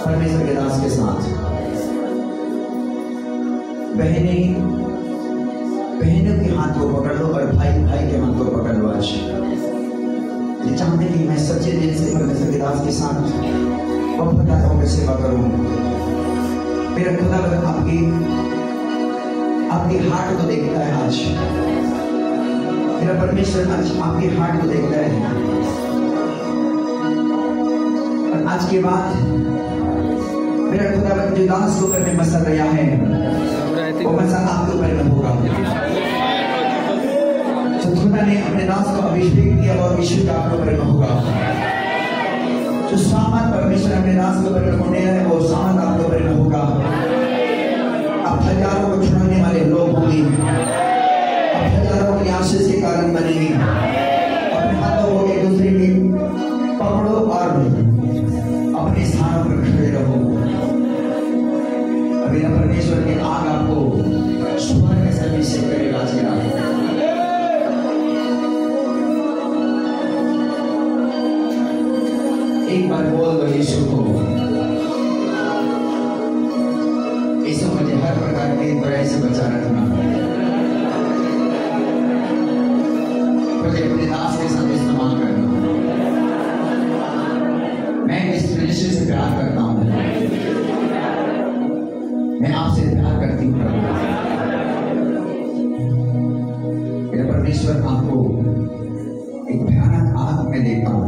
परमेश्वर के दास के साथ। बहनों के हाथ को पकड़ लो और भाई के हाथ को पकड़ लो। आज ये चाहते कि मैं सच्चे दिल से परमेश्वर के दास के साथ वफादार होकर सेवा करूं। मेरा खुदा आपकी हार्ट को देखता है। आज मेरा परमेश्वर आज आपकी हार्ट को देखता है। और आज के बाद मेरा खुदा जो दास के ऊपर में मसल रहा है वो मसल आपके ऊपर में होगा। जो खुदा ने अपने दास को अभिषेक किया और अभिषेक आपके ऊपर में होगा। जो सामर्थ परमेश्वर अपने दास के ऊपर में होने है वो सामर्थ आपके ऊपर में होगा। आप हजारों को छुड़ाने वाले लोग होंगे। आप हजारों के आशीष के कारण बनेंगे। अपने हाथों को एक दूसरे के पकड़ो और अपने स्थानों पर खड़े रहो। अभी परमेश्वर की आग आपको स्वर्ग से अभिषेक करेगा। एक बार बोल दो यीशु को, यीशु मुझे हर प्रकार की बुराई से बचा रखना। मुझे अपने दास के साथ इस्तेमाल करना। मैं इस मनुष्य से प्यार करता हूँ। मैं आपसे प्यार करती हूँ। मेरा परमेश्वर आपको एक भयानक आग में देखता हूँ।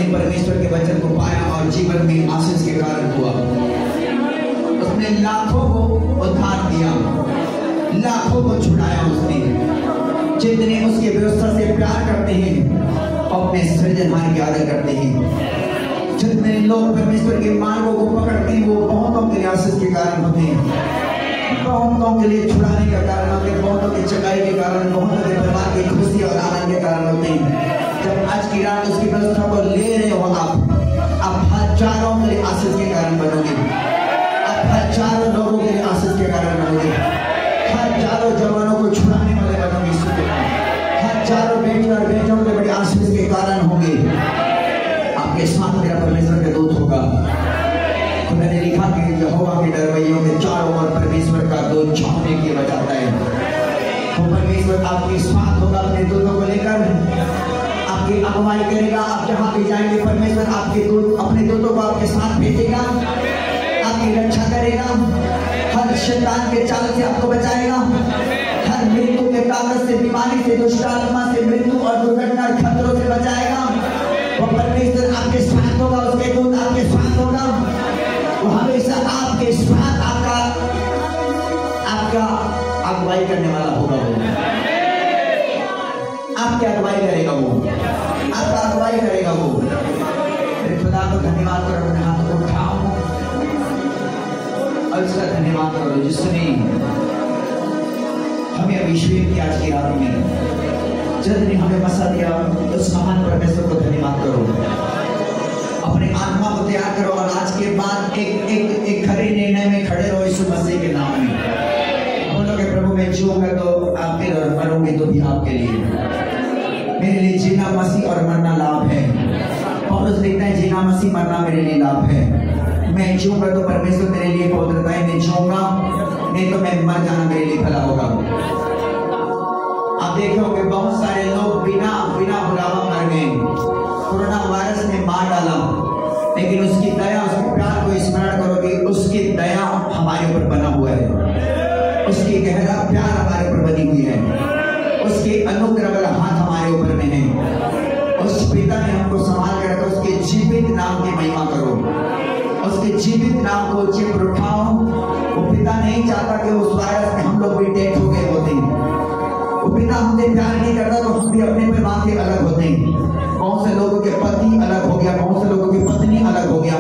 परमेश्वर के वचन को पाया और जीवन में आशीष के कारण हुआ। उसने लाखों को उद्धार दिया, लाखों को छुड़ाया उसने। जितने उसकी व्यवस्था से प्यार करते हैं अपने सृजनहार की आदर करते हैं। जितने लोग परमेश्वर के मार्गों को पकड़ते हैं वो बहुतों के लिए आशीष के कारण होते हैं, बहुतों के लिए छुड़ाने का कारण होते हैं, बहुतों की चकाई के कारण, बहुतों के परिवार की खुशी और आनंद के कारण होते हैं। जब आज की रात उसकी व्यवस्था को ले रहे हो आप हजारों के लिए आशीष के कारण बनोगे, आप हजारों लोगों के लिए आशीष के कारण बनोगे, हजारों जवानों को छुड़ाने वाले बनोगे, हजारों बेटी और बेटियों के बड़े आशीष के कारण होंगे। आपके साथ मेरा परमेश्वर का दूत होगा। खुदा ने लिखा कि यहोवा के डरवैयों के चारों ओर परमेश्वर का दूत छावनी किए बचाता है। वो परमेश्वर आपके साथ होगा, अपने दूतों को लेकर आपकी अगुवाई करेगा। आप जहां भी जाएंगे परमेश्वर आपके दूत अपने दूतों को आपके साथ भेजेगा, आपकी रक्षा करेगा, हर शैतान के चाल से आपको बचाएगा, हर मृत्यु के ताकत से, बीमारी से, दुष्ट आत्मा से, मृत्यु और दुर्घटना खतरों से बचाएगा। वो परमेश्वर आपके साथ होगा, उसके दूत आपके साथ होगा। वो हमेशा आपके साथ आपका अगुवाई करने वाला होगा। वो आपकी अगुवाई करेगा, वो आपका अगुवाई करेगा। वो मेरे खुदा को धन्यवाद करो, अपने हाथ को उठाओ और उसका धन्यवाद करो जिसने हमें अभिषेक किया आज की रात में, जिसने हमें बसा दिया। उस महान परमेश्वर को धन्यवाद करो। अपने आत्मा को तैयार करो और आज के बाद एक खरे निर्णय में खड़े रहो यीशु मसीह के नाम में। बोलोगे प्रभु मैं जीऊंगा तो आपके लिए और मरूंगी तो भी आपके लिए। मेरे लिए जीना मसीह और मरना लाभ है। पौलुस लिखता है जीना मसीह, मरना मेरे लिए लाभ है। मैं जीऊंगा तो परमेश्वर मेरे लिए पवित्रता है, मैं जीऊंगा नहीं तो मैं मर जाना मेरे लिए भला होगा। आप देखोगे बहुत सारे लोग बिना बुलावा मर गए। कोरोना वायरस ने मार डाला, लेकिन उसकी दया, उसके प्यार को स्मरण करो कि उसकी दया हमारे ऊपर बना हुआ है, उसकी गहरा प्यार हमारे ऊपर बनी हुई है, उसके अनुग्रह वाला हाथ हमारे ऊपर में है। उस पिता ने हमको संभाल के रखा। उसके जीवित नाम की महिमा करो, उसके जीवित नाम को चिप उठाओ। वो पिता नहीं चाहता कि उस वायरस में हम लोग भी डेथ हो गए होते। वो पिता हमसे प्यार नहीं करता तो हम भी अपने परिवार से अलग होते। बहुत से लोगों के पति अलग हो गया, बहुत से लोगों की पत्नी अलग हो गया,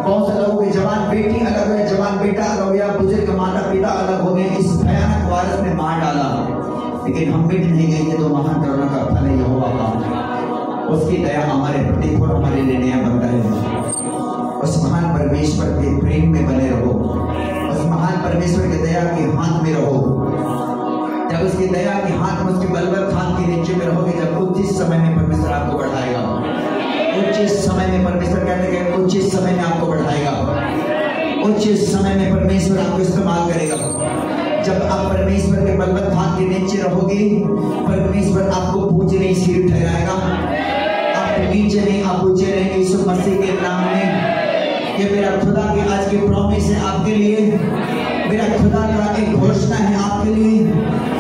बहुत से लोगों की जवान बेटी अलग हो गया, जवान बेटा अलग हो गया, बुजुर्ग माता पिता अलग हो गए। इस भयानक वायरस ने मार डाला, लेकिन हम भी नहीं गए। तो महान करुणा का फल है यहोवा का, उसकी दया हमारे प्रति और हमारे लिए नया बनता है। उस महान परमेश्वर के प्रेम में बने रहो, उस महान परमेश्वर के दया के हाथ में रहो। जब उसकी दया के हाथ में, उसके बलवत हाथ के नीचे में रहोगे, जब उचित समय में परमेश्वर आपको बढ़ाएगा। उचित समय में परमेश्वर कहने के उचित समय में आपको बढ़ाएगा, उचित समय में परमेश्वर आपको इस्तेमाल करेगा। जब आप परमेश्वर के बलवत हाथ के नीचे रहोगे, परमेश्वर आपको पूज्य नहीं सिर ठहराएगा, आप नीचे नहीं आप ऊंचे रहेंगे यीशु मसीह के नाम में। ये मेरा खुदा की आज की प्रॉमिस है आपके लिए, मेरा खुदा का एक घोषणा है आपके लिए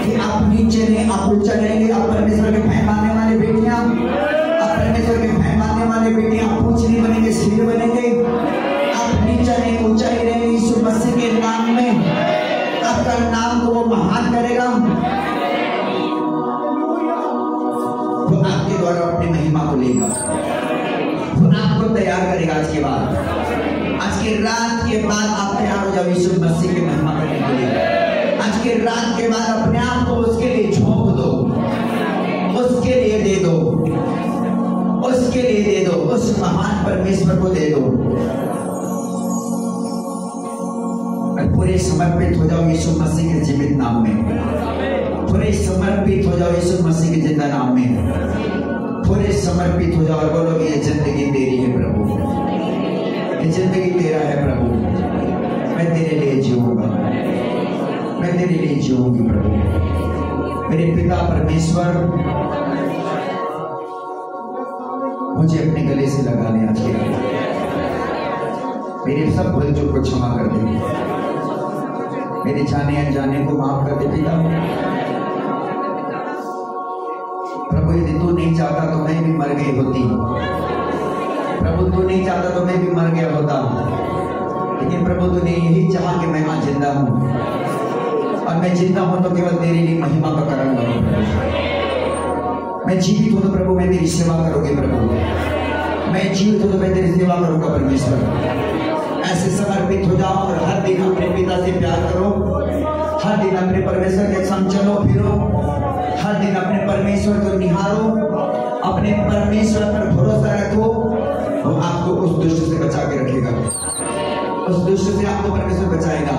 कि आप नीचे नहीं आप ऊंचा रहेंगे। आप परमेश्वर के भय मानने वाले बेटियां, आप परमेश्वर के भय मानने वाले बेटियां पूछ नहीं बनेंगे, सिर बनेंगे। आप नीचा नहीं ऊंचा ही रहेंगे यीशु मसीह के नाम में। आपका नाम को वो महान करेगा, वो आपके द्वारा अपनी महिमा को लेगा, वो आपको तैयार करेगा। आज के बाद, आज की रात के बाद आप तैयार हो जाओ यीशु मसीह की महिमा करने के लिए। आज की रात के बाद अपने आप को उसके लिए झोंक दो, उसके लिए दे दो, उसके लिए दे दो, उस महान परमेश्वर को दे दो। पूरे समर्पित हो जाओ यीशु मसीह के जीवित नाम में, पूरे समर्पित हो जाओ यीशु मसीह के जिंदा नाम में, पूरे समर्पित हो जाओ और बोलो ये जिंदगी तेरी है प्रभु, ये जिंदगी तेरा है प्रभु, मैं तेरे लिए जीऊंगा, मैं तेरे लिए जीऊंगी प्रभु। मेरे पिता परमेश्वर मुझे अपने गले से लगा ले आज की रात, मेरे सब भूल चूक को क्षमा कर दे, मेरे जाने अनजाने को माफ कर दे पिता। प्रभु यदि तू नहीं चाहता तो मैं भी मर गई होती, प्रभु तू नहीं चाहता तो मैं भी मर गया होता, लेकिन प्रभु तूने यही चाहा कि मैं आज जिंदा हूँ और मैं जिंदा हूं तो केवल तेरी ही महिमा का कारण बनूं प्रभु। मैं जीवित हूं तो प्रभु मैं तेरी सेवा करूंगी प्रभु। मैं जीवित हूं तो मैं तेरी सेवा करूंगा परमेश्वर। ऐसे समर्पित हो जाओ और हर दिन अपने पिता से प्यार करो, हर दिन अपने परमेश्वर के संग चलो फिरो, हर दिन अपने परमेश्वर को निहारो, अपने परमेश्वर पर भरोसा रखो। वो आपको उस दुष्ट से बचा के रखेगा, उस दुष्ट से आपको परमेश्वर बचाएगा,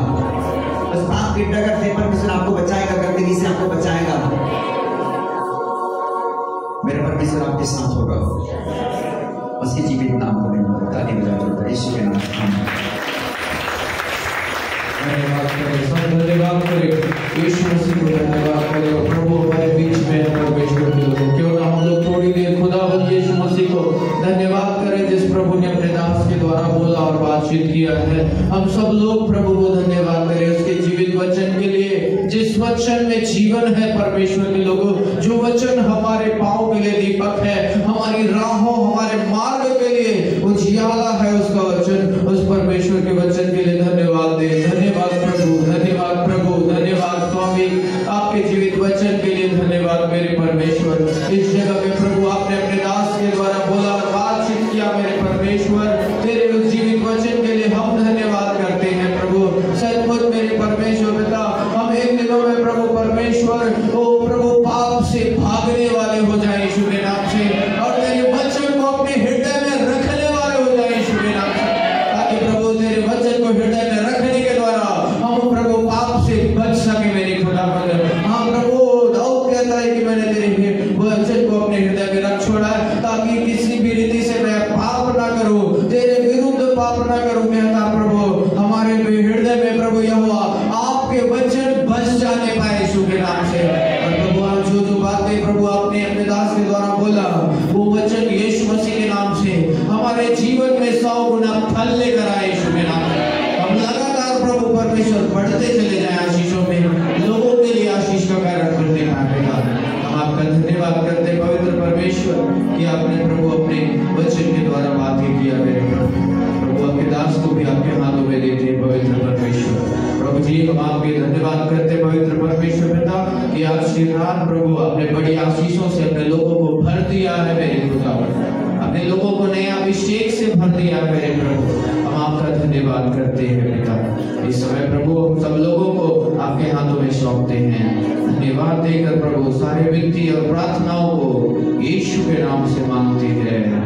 उस पाप की डगर से परमेश्वर आपको बचाएगा, गंदगी से आपको बचाएगा। मेरा परमेश्वर आपके साथ होगा। उसके जीवित नाम को मैं ताली बजाता हूं, यीशु के नाम में। धन्यवाद करें यीशु मसीह को, धन्यवाद करें प्रभु हमारे बीच में परमेश्वर के लोग। क्यों ना हम लोग थोड़ी देर खुदावंद यीशु मसीह को धन्यवाद करें जिस प्रभु ने अपने दास के द्वारा बोला और बातचीत किया है। हम सब लोग प्रभु को धन्यवाद करें उसके जीवित वचन के लिए, जिस वचन में जीवन है परमेश्वर के लोगों, जो वचन हमारे पांव के लिए दीपक है, हमारी राहों हमारे मार्ग के लिए उजियाला है उसका वचन। उस परमेश्वर के वचन के लिए धन्यवाद दे। धन्यवाद प्रभु, धन्यवाद प्रभु, धन्यवाद स्वामी आपके जीवित वचन के लिए। धन्यवाद मेरे परमेश्वर। इस जगह में प्रभु आपने अपने दास के द्वारा बोला और बातचीत किया मेरे परमेश्वर, तेरे उस जीवित वचन के लिए हम धन्यवाद करते हैं प्रभु। सचमुच मेरे परमेश्वर पिता, हम इन दिनों में प्रभु परमेश्वर ओ प्रभु पाप से भागने वाले हो जाए यीशु के नाम से, और तेरे वचन को अपने हृदय में रखने वाले हो जाए यीशु के नाम से, ताकि प्रभु तेरे वचन को हृदय में रखने के द्वारा हम प्रभु पाप से बच सके मेरे खुदावंद। हाँ प्रभु, दाऊद कहता है कि मैंने तेरे वचन को अपने हृदय में रख छोड़ा है ताकि किसी भी रीति से मैं पाप ना करूं, तेरे विरुद्ध पाप ना करूं। कहता प्रभु हमारे हृदय में प्रभु यहोवा आपके वचन बच जाने पाए यीशु के नाम से। और प्रभु आज जो बातें प्रभु आपने अपने दास के द्वारा बोला, वो वचन यीशु मसीह के नाम से हमारे जीवन में 100 गुना फल लेकर आए यीशु के नाम से। हम लगातार प्रभु परमेश्वर बढ़ते चले जाए आशीषों में, लोगों के लिए आशीष का कारण बनने पाएगा। हम आपका धन्यवाद करते पवित्र परमेश्वर कि आपने प्रभु अपने वचन के द्वारा बातें किया मेरे प्रभु। आपके दास को भी आपके हाथों में देते हैं पवित्र परमेश्वर। प्रभु जी हम आपके धन्यवाद करते पवित्र परमेश्वर पिता कि आज की रात प्रभु अपने बड़ी आशीषों से अपने लोगों को भर दिया है मेरे खुदावंद, अपने लोगों को नए अभिषेक से भर दिया है मेरे प्रभु। हम आपका धन्यवाद करते हैं पिता। इस समय प्रभु हम सब लोगों को आपके हाथों में सौंपते हैं। धन्यवाद देकर प्रभु सारे विनती और प्रार्थनाओं को यीशु के नाम से मांगते हैं।